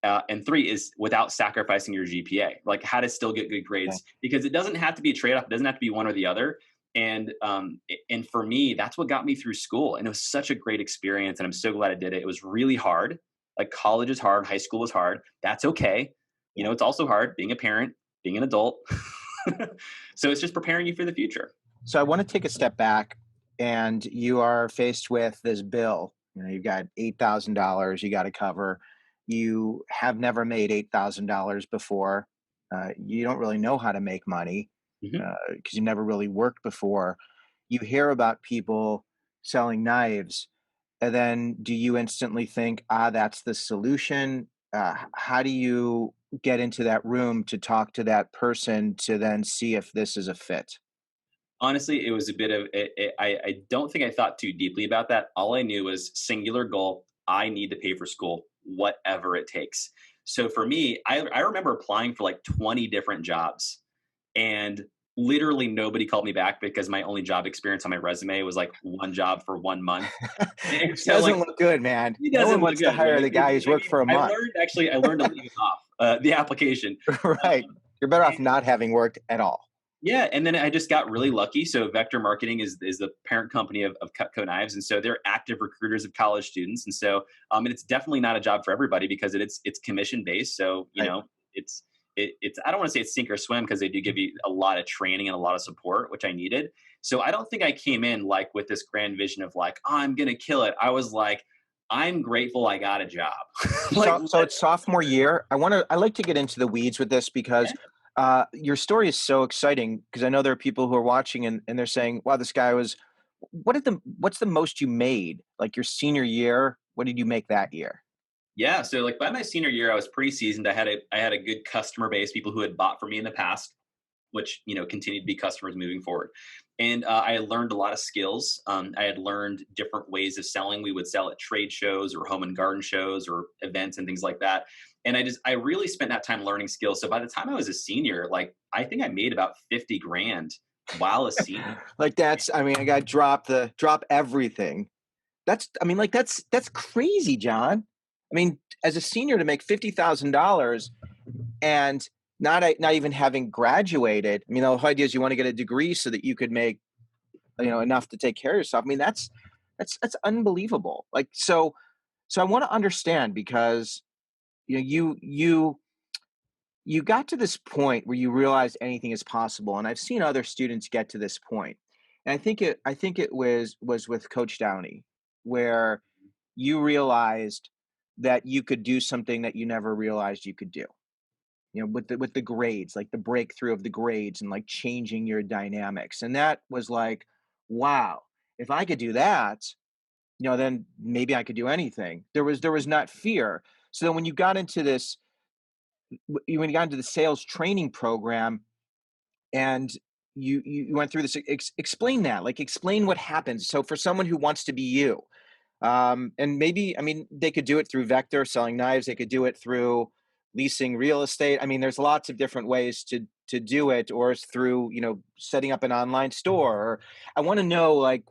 [SPEAKER 2] And 3 is without sacrificing your GPA, like how to still get good grades, because it doesn't have to be a trade-off. It doesn't have to be one or the other. And for me, that's what got me through school. And it was such a great experience. And I'm so glad I did it. It was really hard. Like college is hard. High school is hard. That's okay. It's also hard being a parent, being an adult. So it's just preparing you for the future.
[SPEAKER 1] So I want to take a step back, and you are faced with this bill. You've got $8,000 you got to cover. You have never made $8,000 before. You don't really know how to make money because you never really worked before. You hear about people selling knives, and then do you instantly think, that's the solution? How do you get into that room to talk to that person to then see if this is a fit?
[SPEAKER 2] Honestly, it was a bit of I don't think I thought too deeply about that. All I knew was singular goal. I need to pay for school, whatever it takes. So for me, I remember applying for like 20 different jobs, and literally nobody called me back because my only job experience on my resume was like one job for 1 month. And so
[SPEAKER 1] Doesn't
[SPEAKER 2] like,
[SPEAKER 1] look good, man.
[SPEAKER 2] it
[SPEAKER 1] No
[SPEAKER 2] doesn't
[SPEAKER 1] one
[SPEAKER 2] look
[SPEAKER 1] wants to
[SPEAKER 2] good,
[SPEAKER 1] hire
[SPEAKER 2] right?
[SPEAKER 1] the guy who's worked for a month.
[SPEAKER 2] I learned to leave off the application.
[SPEAKER 1] Right. You're better off not having worked at all.
[SPEAKER 2] Yeah, and then I just got really lucky. So Vector Marketing is the parent company of Cutco Knives, and so they're active recruiters of college students. And so and it's definitely not a job for everybody because it's commission based. So it's I don't want to say it's sink or swim, because they do give you a lot of training and a lot of support, which I needed. So I don't think I came in like with this grand vision of like, I'm gonna kill it. I was like, I'm grateful I got a job.
[SPEAKER 1] So it's sophomore year. I like to get into the weeds with this because your story is so exciting, because I know there are people who are watching and they're saying, wow, this guy was, what's the most you made? Like your senior year, what did you make that year?
[SPEAKER 2] Yeah, so like by my senior year, I was pretty seasoned. I had a good customer base, people who had bought from me in the past. which, continued to be customers moving forward. And I had learned a lot of skills. I had learned different ways of selling. We would sell at trade shows or home and garden shows or events and things like that. And I really spent that time learning skills. So by the time I was a senior, like I think I made about 50 grand while a senior.
[SPEAKER 1] Like that's, I mean, I got to drop everything. That's crazy, John. I mean, as a senior to make $50,000 and not even having graduated. I mean, the whole idea is you want to get a degree so that you could make, enough to take care of yourself. I mean, that's unbelievable. Like, so I want to understand because you got to this point where you realized anything is possible, and I've seen other students get to this point, and I think it was with Coach Downey, where you realized that you could do something that you never realized you could do. With the grades, like the breakthrough of the grades and like changing your dynamics, and that was like, wow, if I could do that, then maybe I could do anything. There was not fear. So then when you got into this when you got into the sales training program and you went through this, explain that, like explain what happens. So for someone who wants to be you, and maybe, I mean, they could do it through Vector selling knives. They could do it through leasing real estate. I mean, there's lots of different ways to do it, or it's through, setting up an online store. Or I want to know, like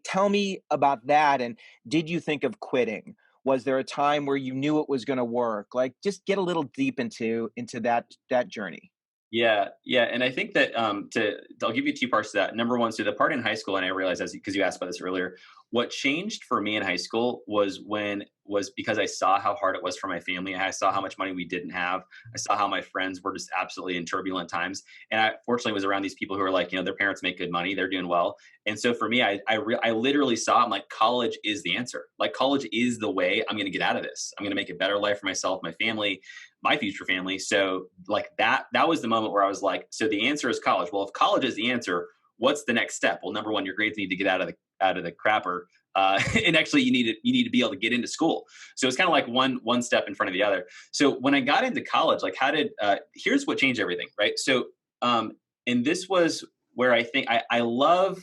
[SPEAKER 1] tell me about that. And did you think of quitting? Was there a time where you knew it was going to work? Like, just get a little deep into that journey.
[SPEAKER 2] Yeah, yeah, and I think that I'll give you two parts to that. Number one, so the part in high school, and I realized as because you asked about this earlier, what changed for me in high school was because I saw how hard it was for my family. I saw how much money we didn't have. I saw how my friends were just absolutely in turbulent times, and I fortunately was around these people who are like, their parents make good money, they're doing well, and so for me, I literally saw, I'm like, college is the answer. Like college is the way I'm going to get out of this. I'm going to make a better life for myself, my family, my future family. So like that was the moment where I was like, so the answer is college. Well, if college is the answer, what's the next step? Well, number one, your grades need to get out of the crapper. And actually you need to be able to get into school. So it's kind of like one step in front of the other. So when I got into college, like here's what changed everything. Right. So, and this was where I think I love,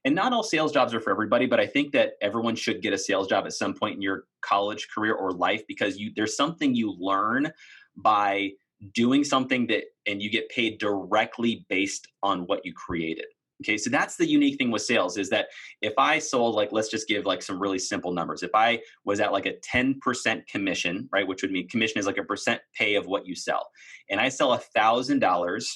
[SPEAKER 2] and not all sales jobs are for everybody, but I think that everyone should get a sales job at some point in your college career or life, because there's something you learn by doing something and you get paid directly based on what you created. Okay. So that's the unique thing with sales, is that if I sold, like, let's just give like some really simple numbers. If I was at like a 10% commission, right, which would mean commission is like a percent pay of what you sell, and I sell $1,000,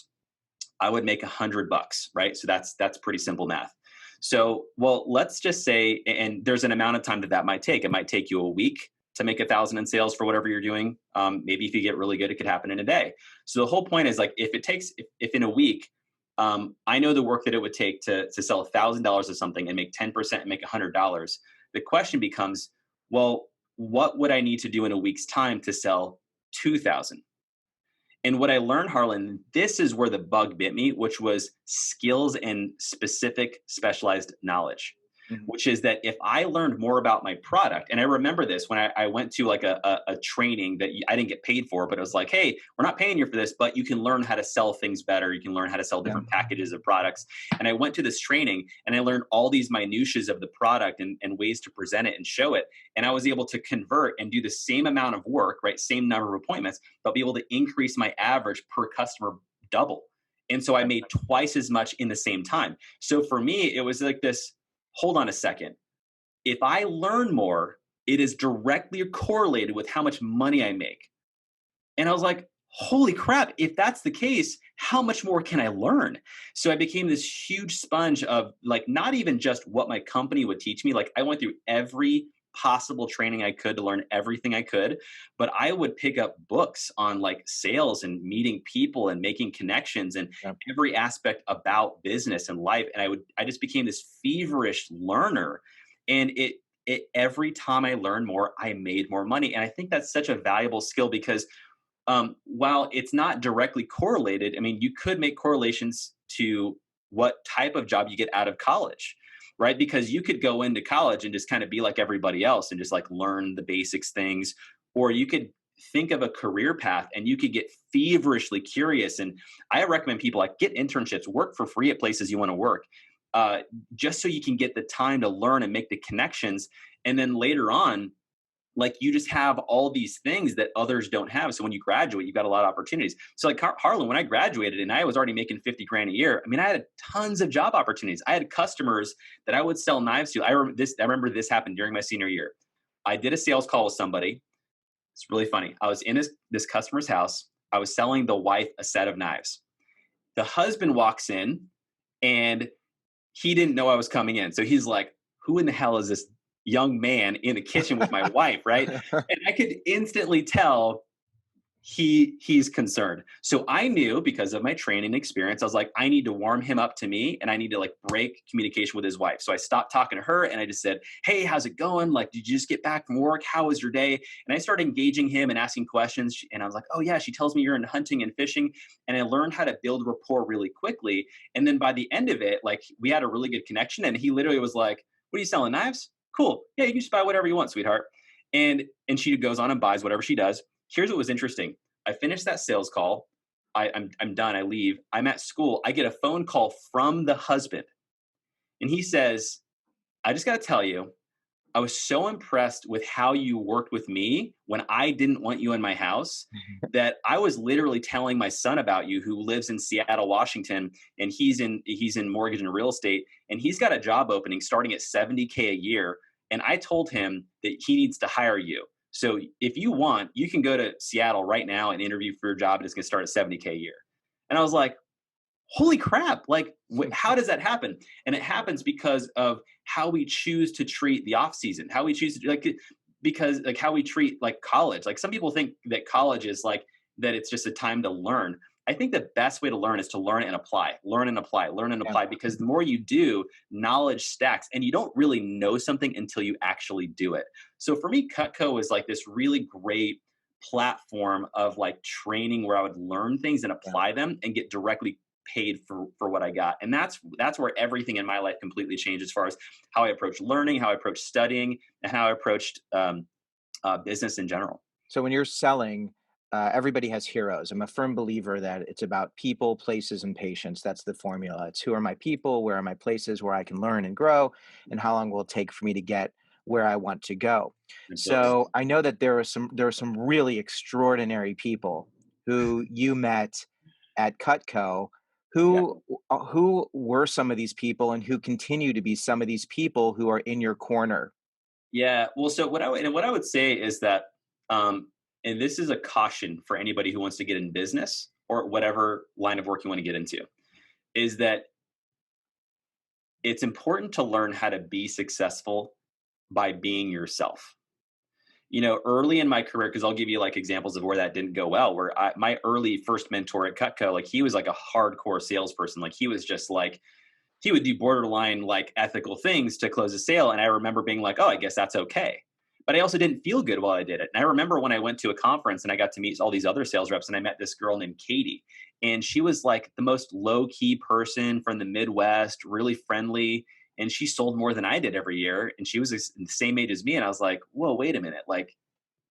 [SPEAKER 2] I would make $100, right? So that's pretty simple math. So, well, let's just say, and there's an amount of time that might take. It might take you a week to make 1,000 in sales for whatever you're doing. Maybe if you get really good, it could happen in a day. So the whole point is, like, if in a week, I know the work that it would take to sell $1,000 of something and make 10% and make $100. The question becomes, well, what would I need to do in a week's time to sell 2,000? And what I learned, Harlan, this is where the bug bit me, which was skills and specific specialized knowledge,
[SPEAKER 1] Mhm.
[SPEAKER 2] which is that if I learned more about my product, and I remember this when I went to like a training that I didn't get paid for, but it was like, hey, we're not paying you for this, but you can learn how to sell things better. You can learn how to sell
[SPEAKER 1] Yeah.
[SPEAKER 2] different packages of products. And I went to this training and I learned all these minutiae of the product and ways to present it and show it. And I was able to convert and do the same amount of work, right? Same number of appointments, but be able to increase my average per customer double. And so I made twice as much in the same time. So for me, it was like this, hold on a second. If I learn more, it is directly correlated with how much money I make. And I was like, holy crap, if that's the case, how much more can I learn? So I became this huge sponge of, like, not even just what my company would teach me. Like, I went through every possible training I could to learn everything I could, but I would pick up books on like sales and meeting people and making connections and
[SPEAKER 1] Yeah.
[SPEAKER 2] every aspect about business and life. And I just became this feverish learner. And every time I learned more, I made more money. And I think that's such a valuable skill because while it's not directly correlated, I mean, you could make correlations to what type of job you get out of college, right? Because you could go into college and just kind of be like everybody else and just like learn the basics things, or you could think of a career path and you could get feverishly curious. And I recommend people like get internships, work for free at places you want to work, uh, just so you can get the time to learn and make the connections. And then later on, like you just have all these things that others don't have. So when you graduate, you've got a lot of opportunities. So like Harlan, when I graduated and I was already making 50 grand a year, I mean, I had tons of job opportunities. I had customers that I would sell knives to. I remember this happened during my senior year. I did a sales call with somebody. It's really funny. I was in this customer's house. I was selling the wife a set of knives. The husband walks in and he didn't know I was coming in. So he's like, who in the hell is this young man in the kitchen with my wife, right? And I could instantly tell he's concerned. So I knew because of my training experience, I was like, I need to warm him up to me and I need to like break communication with his wife. So I stopped talking to her and I just said, hey, how's it going? Like, did you just get back from work? How was your day? And I started engaging him and asking questions. And I was like, oh yeah, she tells me you're into hunting and fishing. And I learned how to build rapport really quickly. And then by the end of it, like we had a really good connection. And he literally was like, what are you selling, knives? Cool. Yeah, you can just buy whatever you want, sweetheart. And she goes on and buys whatever she does. Here's what was interesting. I finished that sales call. I'm done. I leave. I'm at school. I get a phone call from the husband. And he says, I just got to tell you, I was so impressed with how you worked with me when I didn't want you in my house that I was literally telling my son about you, who lives in Seattle, Washington, and he's in mortgage and real estate, and he's got a job opening starting at $70K a year. And I told him that he needs to hire you. So if you want, you can go to Seattle right now and interview for your job, and it's going to start at $70K a year. And I was like, holy crap, like how does that happen? And it happens because of how we choose to treat the off season, how we choose to because like how we treat like college. Like some people think that college is like that it's just a time to learn. I think the best way to learn is to learn and apply, learn and apply, learn and apply, because the more you do, knowledge stacks, and you don't really know something until you actually do it. So for me, Cutco is like this really great platform of like training where I would learn things and apply them and get directly paid for what I got. And that's where everything in my life completely changed as far as how I approach learning, how I approach studying, and how I approached business in general.
[SPEAKER 1] So when you're selling, everybody has heroes. I'm a firm believer that it's about people, places, and patience. That's the formula. It's who are my people, where are my places where I can learn and grow, and how long will it take for me to get where I want to go.
[SPEAKER 2] Absolutely.
[SPEAKER 1] So I know that there are some really extraordinary people who you met at Cutco.
[SPEAKER 2] Yeah.
[SPEAKER 1] Who were some of these people, and who continue to be some of these people who are in your corner?
[SPEAKER 2] Yeah. Well, so what I would say is that, and this is a caution for anybody who wants to get in business or whatever line of work you want to get into, is that it's important to learn how to be successful by being yourself. You know, early in my career, because I'll give you like examples of where that didn't go well, where my early first mentor at Cutco, like he was like a hardcore salesperson. Like he was just like, he would do borderline like ethical things to close a sale. And I remember being like, oh, I guess that's okay. But I also didn't feel good while I did it. And I remember when I went to a conference and I got to meet all these other sales reps, and I met this girl named Katie. And she was like the most low key person from the Midwest, really friendly. And she sold more than I did every year. And she was the same age as me. And I was like, whoa, wait a minute. Like,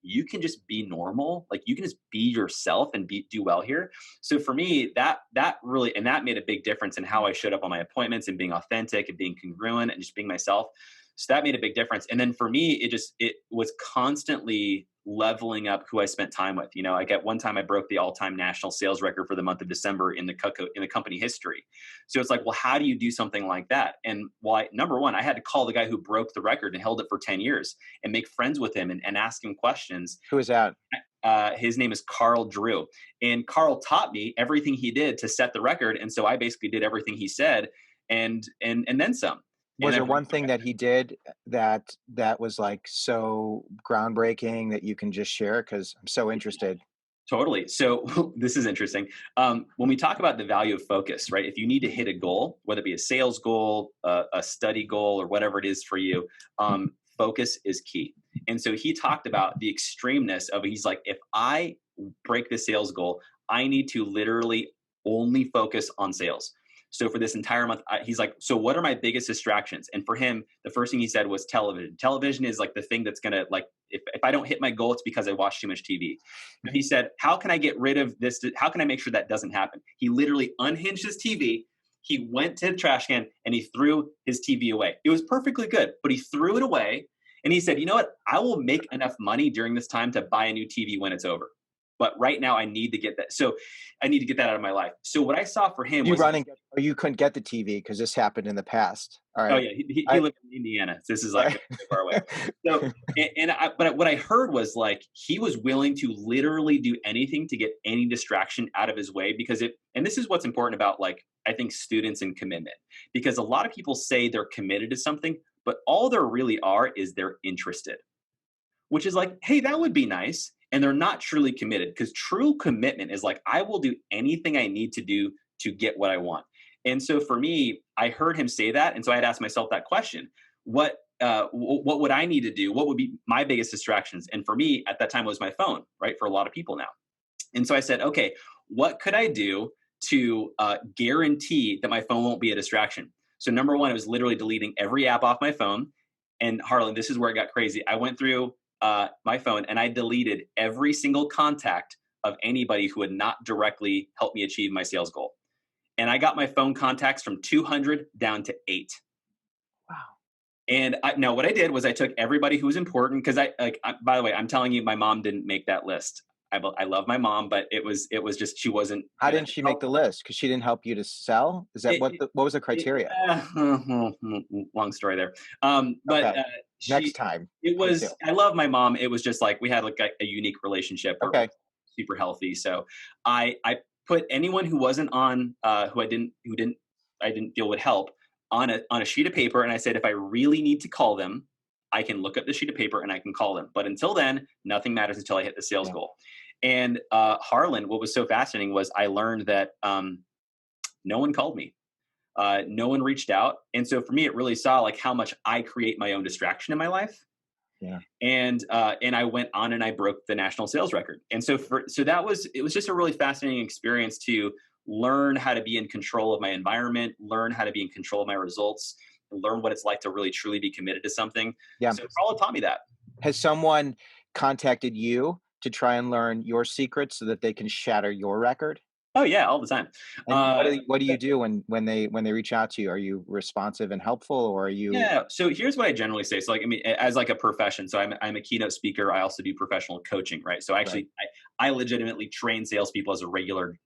[SPEAKER 2] you can just be normal. Like you can just be yourself and do well here. So for me, that really, and that made a big difference in how I showed up on my appointments and being authentic and being congruent and just being myself. So that made a big difference. And then for me, it was constantly leveling up who I spent time with. You know, like at one time I broke the all-time national sales record for the month of December in the company history. So it's like, well, how do you do something like that? And why, number one, I had to call the guy who broke the record and held it for 10 years and make friends with him and ask him questions.
[SPEAKER 1] Who is that?
[SPEAKER 2] His name is Carl Drew. And Carl taught me everything he did to set the record. And so I basically did everything he said and then some.
[SPEAKER 1] Was there one thing that he did that was like so groundbreaking that you can just share? Because I'm so interested.
[SPEAKER 2] Totally. So this is interesting. When we talk about the value of focus, right? If you need to hit a goal, whether it be a sales goal, a study goal, or whatever it is for you, focus is key. And so he talked about the extremeness of, he's like, if I break the sales goal, I need to literally only focus on sales. So for this entire month, he's like, so what are my biggest distractions? And for him, the first thing he said was television. Television is like the thing that's going to like, if I don't hit my goal, it's because I watch too much TV. He said, how can I get rid of this? How can I make sure that doesn't happen? He literally unhinged his TV. He went to the trash can and he threw his TV away. It was perfectly good, but he threw it away. And he said, you know what? I will make enough money during this time to buy a new TV when it's over. But right now I need to get that. So I need to get that out of my life. So what I saw for him
[SPEAKER 1] You
[SPEAKER 2] was,
[SPEAKER 1] run and get, or you couldn't get the TV because this happened in the past. All
[SPEAKER 2] oh
[SPEAKER 1] right.
[SPEAKER 2] yeah, he
[SPEAKER 1] I,
[SPEAKER 2] lived in Indiana. So this is
[SPEAKER 1] all
[SPEAKER 2] like
[SPEAKER 1] right.
[SPEAKER 2] really far away. So, but what I heard was like, he was willing to literally do anything to get any distraction out of his way because and this is what's important about like, I think students and commitment, because a lot of people say they're committed to something, but all there really are is they're interested, which is like, hey, that would be nice. And they're not truly committed because true commitment is like, I will do anything I need to do to get what I want. And so for me, I heard him say that. And so I had asked myself that question, what would I need to do? What would be my biggest distractions? And for me at that time, it was my phone, right? For a lot of people now. And so I said, okay, what could I do to guarantee that my phone won't be a distraction? So number one, it was literally deleting every app off my phone. And Harlan, this is where it got crazy. I went through my phone and I deleted every single contact of anybody who had not directly helped me achieve my sales goal. And I got my phone contacts from 200 down to 8.
[SPEAKER 1] Wow.
[SPEAKER 2] And now what I did was I took everybody who was important because by the way, I'm telling you, my mom didn't make that list. I love my mom, but it was just she wasn't
[SPEAKER 1] How
[SPEAKER 2] gonna
[SPEAKER 1] didn't she make
[SPEAKER 2] help.
[SPEAKER 1] the list? Because she didn't help you to sell? Is that
[SPEAKER 2] It,
[SPEAKER 1] what was the
[SPEAKER 2] it,
[SPEAKER 1] criteria?
[SPEAKER 2] long story there. But
[SPEAKER 1] Okay. Next
[SPEAKER 2] she,
[SPEAKER 1] time.
[SPEAKER 2] it
[SPEAKER 1] Please do.
[SPEAKER 2] was, I love my mom. It was just like we had like a unique relationship where
[SPEAKER 1] Okay.
[SPEAKER 2] super healthy. So I put anyone who wasn't on, I didn't feel would help on a sheet of paper. And I said, if I really need to call them, I can look at the sheet of paper and I can call them. But until then, nothing matters until I hit the sales
[SPEAKER 1] Yeah.
[SPEAKER 2] goal. And Harlan, what was so fascinating was I learned that no one called me. No one reached out. And so for me, it really saw like how much I create my own distraction in my life.
[SPEAKER 1] Yeah.
[SPEAKER 2] And I went on and I broke the national sales record. And so it was just a really fascinating experience to learn how to be in control of my environment, learn how to be in control of my results, learn what it's like to really truly be committed to something.
[SPEAKER 1] Yeah.
[SPEAKER 2] So Carla taught me that.
[SPEAKER 1] Has someone contacted you to try and learn your secrets so that they can shatter your record?
[SPEAKER 2] Oh yeah, all the time.
[SPEAKER 1] And
[SPEAKER 2] Uh,
[SPEAKER 1] what do you do when they reach out to you? Are you responsive and helpful, or are you
[SPEAKER 2] Yeah. So here's what I generally say. So like, I mean, as like a profession, so I'm a keynote speaker. I also do professional coaching, right? So
[SPEAKER 1] right?
[SPEAKER 2] actually, I legitimately train salespeople as a regular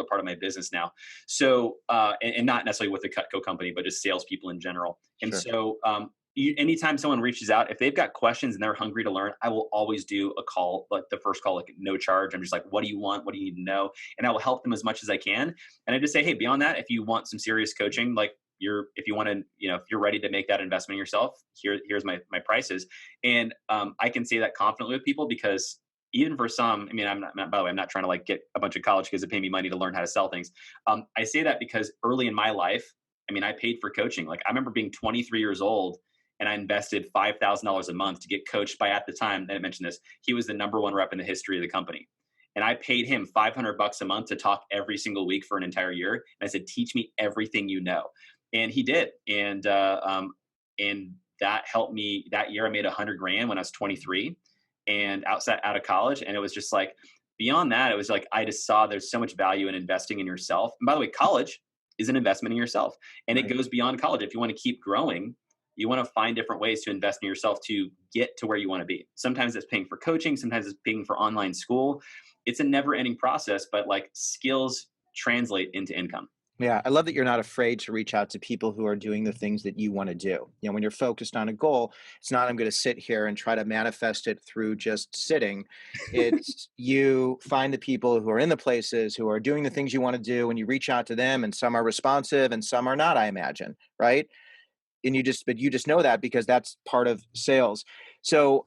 [SPEAKER 2] part of my business now. So, and not necessarily with the Cutco company, but just salespeople in general. And
[SPEAKER 1] Sure.
[SPEAKER 2] so, anytime someone reaches out, if they've got questions and they're hungry to learn, I will always do a call, like the first call, like no charge. I'm just like, what do you want? What do you need to know? And I will help them as much as I can. And I just say, hey, beyond that, if you want some serious coaching, like if you want to, if you're ready to make that investment yourself, here's my prices. And I can say that confidently with people because even for some, I mean, by the way, I'm not trying to like get a bunch of college kids to pay me money to learn how to sell things. I say that because early in my life, I mean, I paid for coaching. Like I remember being 23 years old and I invested $5,000 a month to get coached by, at the time, I mentioned this, he was the number one rep in the history of the company. And I paid him $500 a month to talk every single week for an entire year. And I said, teach me everything you know. And he did. And that helped me that year. I made 100 grand when I was 23 and out of college. And it was just like, beyond that, it was like, I just saw there's so much value in investing in yourself. And by the way, college is an investment in yourself and it
[SPEAKER 1] Right.
[SPEAKER 2] goes beyond college. If you want to keep growing, you want to find different ways to invest in yourself to get to where you want to be. Sometimes it's paying for coaching. Sometimes it's paying for online school. It's a never ending process, but like skills translate into income.
[SPEAKER 1] Yeah, I love that you're not afraid to reach out to people who are doing the things that you want to do. You know, when you're focused on a goal, it's not I'm going to sit here and try to manifest it through just sitting. It's you find the people who are in the places who are doing the things you want to do, and you reach out to them, and some are responsive and some are not, I imagine, right? And you just know that because that's part of sales. So,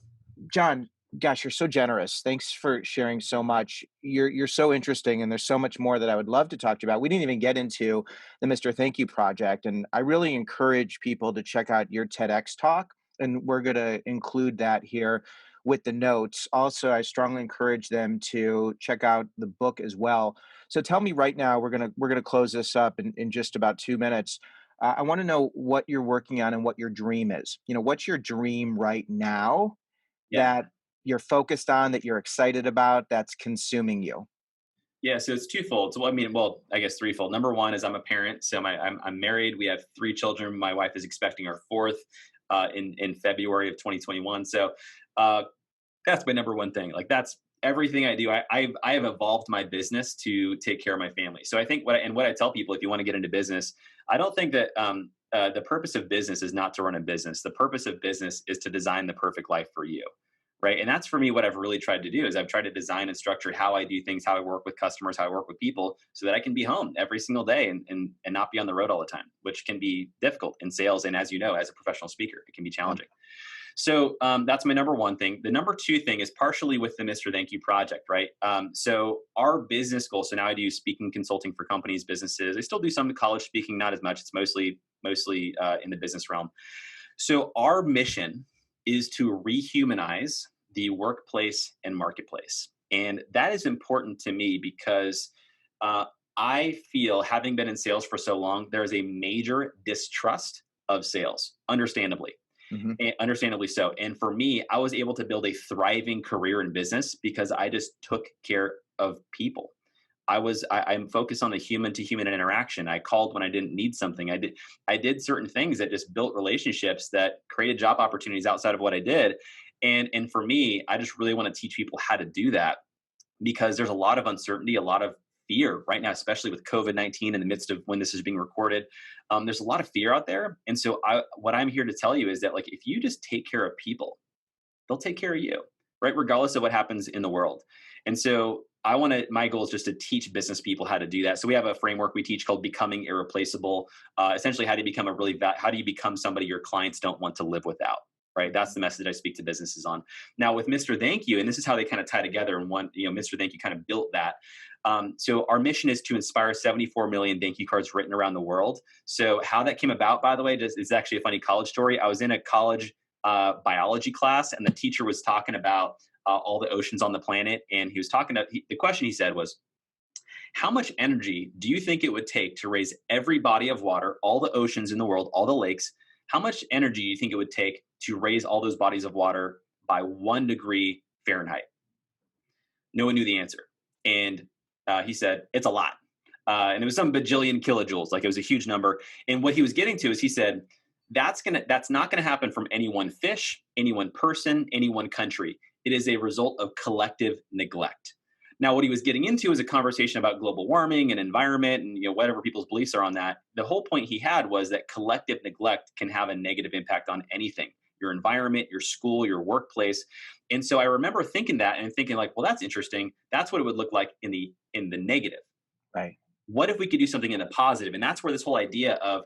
[SPEAKER 1] John, gosh, you're so generous. Thanks for sharing so much. You're so interesting, and there's so much more that I would love to talk to you about. We didn't even get into the Mr. Thank You project, and I really encourage people to check out your TEDx talk, and we're going to include that here with the notes. Also, I strongly encourage them to check out the book as well. So tell me right now, we're gonna close this up in just about 2 minutes. I want to know what you're working on and what your dream is. What's your dream right now
[SPEAKER 2] Yeah.
[SPEAKER 1] that you're focused on, that you're excited about, that's consuming you?
[SPEAKER 2] Yeah, so it's twofold. So, I mean, well, I guess threefold. Number one is I'm a parent, so I'm married. We have three children. My wife is expecting our fourth in February of 2021. So uh, that's my number one thing. Like that's everything I do. I have evolved my business to take care of my family. So I think what I tell people, if you want to get into business, I don't think that the purpose of business is not to run a business. The purpose of business is to design the perfect life for you. Right. And that's for me what I've really tried to do is I've tried to design and structure how I do things, how I work with customers, how I work with people so that I can be home every single day and not be on the road all the time, which can be difficult in sales. And as you know, as a professional speaker, it can be
[SPEAKER 1] Yeah.
[SPEAKER 2] challenging. So that's my number one thing. The number two thing is partially with the Mr. Thank You project, right? So our business goal. So now I do speaking consulting for companies, businesses. I still do some college speaking, not as much. It's mostly in the business realm. So our mission is to rehumanize the workplace and marketplace, and that is important to me because uh, I feel, having been in sales for so long, there is a major distrust of sales, understandably
[SPEAKER 1] Hmm.
[SPEAKER 2] and understandably so. And for me, I was able to build a thriving career in business because I just took care of people. I'm focused on the human to human interaction. I called when I didn't need something. I did certain things that just built relationships that created job opportunities outside of what I did. And for me, I just really want to teach people how to do that because there's a lot of uncertainty, a lot of fear right now, especially with COVID-19 in the midst of when this is being recorded. There's a lot of fear out there. And so what I'm here to tell you is that like, if you just take care of people, they'll take care of you, right? Regardless of what happens in the world. And so my goal is just to teach business people how to do that. So we have a framework we teach called Becoming Irreplaceable. Essentially, how do you become somebody your clients don't want to live without? Right. That's the message I speak to businesses on. Now with Mr. Thank You, and this is how they kind of tie together. And Mr. Thank You kind of built that. So our mission is to inspire 74 million thank you cards written around the world. So how that came about, by the way, is actually a funny college story. I was in a college biology class, and the teacher was talking about all the oceans on the planet, and he was the question he said was, "How much energy do you think it would take to raise every body of water, all the oceans in the world, all the lakes? How much energy do you think it would take to raise all those bodies of water by 1 degree Fahrenheit?" No one knew the answer, and he said, "It's a lot." And it was some bajillion kilojoules, like it was a huge number. And what he was getting to is he said, that's not gonna happen from any one fish, any one person, any one country. It is a result of collective neglect. Now, what he was getting into is a conversation about global warming and environment, and whatever people's beliefs are on that. The whole point he had was that collective neglect can have a negative impact on anything, your environment, your school, your workplace. And so I remember thinking that and thinking like, well, that's interesting. That's what it would look like in the negative.
[SPEAKER 1] Right.
[SPEAKER 2] What if we could do something in the positive? And that's where this whole idea of,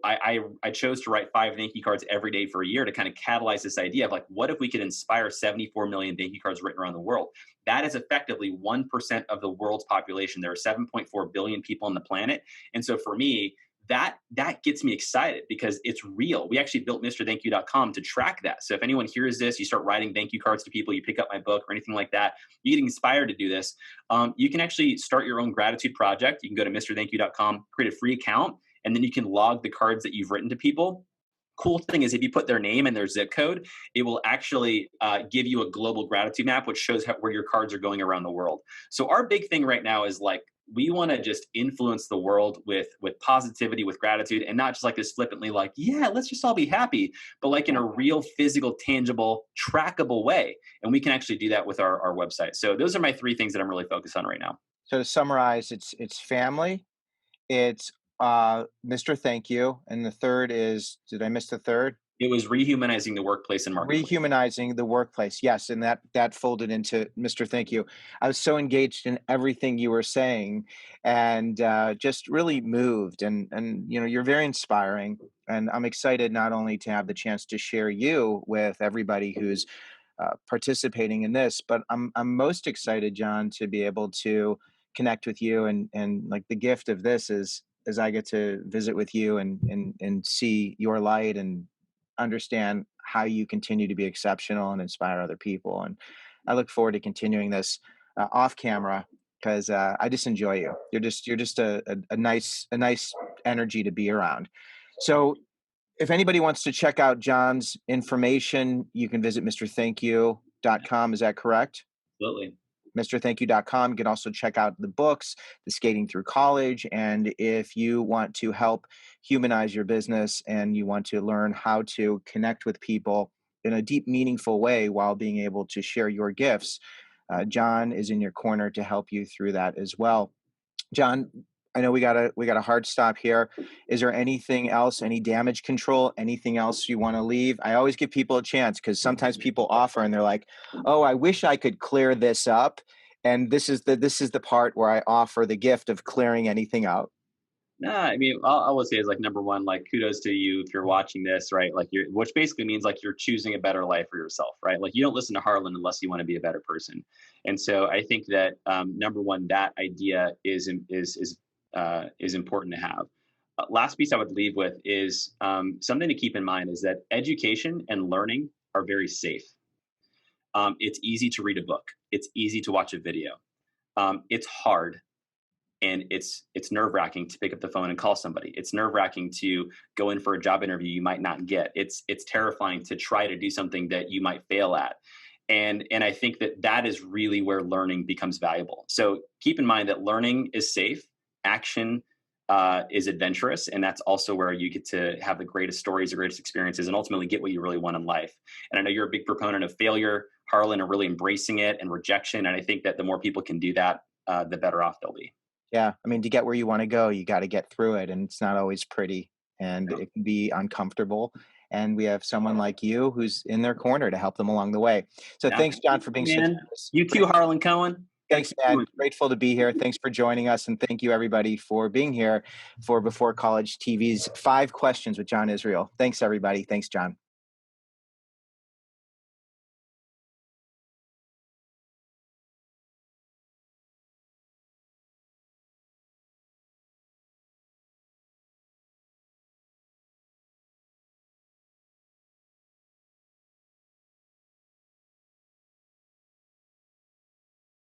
[SPEAKER 2] I chose to write 5 thank you cards every day for a year to kind of catalyze this idea of like, what if we could inspire 74 million thank you cards written around the world? That is effectively 1% of the world's population. There are 7.4 billion people on the planet. And so for me, that gets me excited because it's real. We actually built MrThankYou.com to track that. So if anyone hears this, you start writing thank you cards to people, you pick up my book or anything like that, you get inspired to do this. You can actually start your own gratitude project. You can go to MrThankYou.com, create a free account, and then you can log the cards that you've written to people. Cool thing is if you put their name and their zip code, it will actually give you a global gratitude map, which shows where your cards are going around the world. So our big thing right now is like, we want to just influence the world with positivity, with gratitude, and not just like this flippantly like, yeah, let's just all be happy, but like in
[SPEAKER 1] Yeah.
[SPEAKER 2] a real physical, tangible, trackable way. And we can actually do that with our website. So those are my three things that I'm really focused on right now.
[SPEAKER 1] So to summarize, it's family, it's Mr. Thank You, and the third is, did I miss the third?
[SPEAKER 2] It was rehumanizing the workplace and marketplace.
[SPEAKER 1] Rehumanizing the workplace. Yes, and that folded into Mr. Thank You. I was so engaged in everything you were saying, and just really moved. And you're very inspiring, and I'm excited not only to have the chance to share you with everybody who's participating in this, but I'm most excited, John, to be able to connect with you, and like the gift of this is as I get to visit with you and see your light and understand how you continue to be exceptional and inspire other people. And I look forward to continuing this off camera. because I just enjoy you. You're just a nice energy to be around. So if anybody wants to check out John's information, you can visit mrthankyou.com. Is that correct?
[SPEAKER 2] Absolutely.
[SPEAKER 1] mrthankyou.com. You can also check out the books, The Skating Through College. And if you want to help humanize your business and you want to learn how to connect with people in a deep, meaningful way while being able to share your gifts, John is in your corner to help you through that as well. John, I know we got a hard stop here. Is there anything else, any damage control, anything else you want to leave? I always give people a chance because sometimes people offer and they're like, "Oh, I wish I could clear this up." And this is the part where I offer the gift of clearing anything out.
[SPEAKER 2] Nah, I mean, all I will say is like number one, like kudos to you if you're watching this, right? Like you're, which basically means like you're choosing a better life for yourself, right? Like you don't listen to Harlan unless you want to be a better person. And so I think that number one, that idea is important to have. Last piece I would leave with is something to keep in mind is that education and learning are very safe. It's easy to read a book. It's easy to watch a video. It's hard and it's nerve wracking to pick up the phone and call somebody. It's nerve wracking to go in for a job interview you might not get. It's terrifying to try to do something that you might fail at. And I think that that is really where learning becomes valuable. So keep in mind that learning is safe, action is adventurous, and that's also where you get to have the greatest stories, the greatest experiences, and ultimately get what you really want in life. And I know you're a big proponent of failure, Harlan, and really embracing it and rejection. And I think that the more people can do that, the better off they'll be.
[SPEAKER 1] Yeah, I mean, to get where you want to go, you got to get through it, and it's not always pretty, and it can be uncomfortable. And we have someone like you who's in their corner to help them along the way. So
[SPEAKER 2] Yeah.
[SPEAKER 1] thanks, John, for being such
[SPEAKER 2] Man, you too, Harlan Cohen. Gotta
[SPEAKER 1] Thanks,
[SPEAKER 2] keep
[SPEAKER 1] man.
[SPEAKER 2] doing it.
[SPEAKER 1] Grateful to be here. Thanks for joining us. And thank you, everybody, for being here for Before College TV's 5 Questions with John Israel. Thanks, everybody. Thanks, John.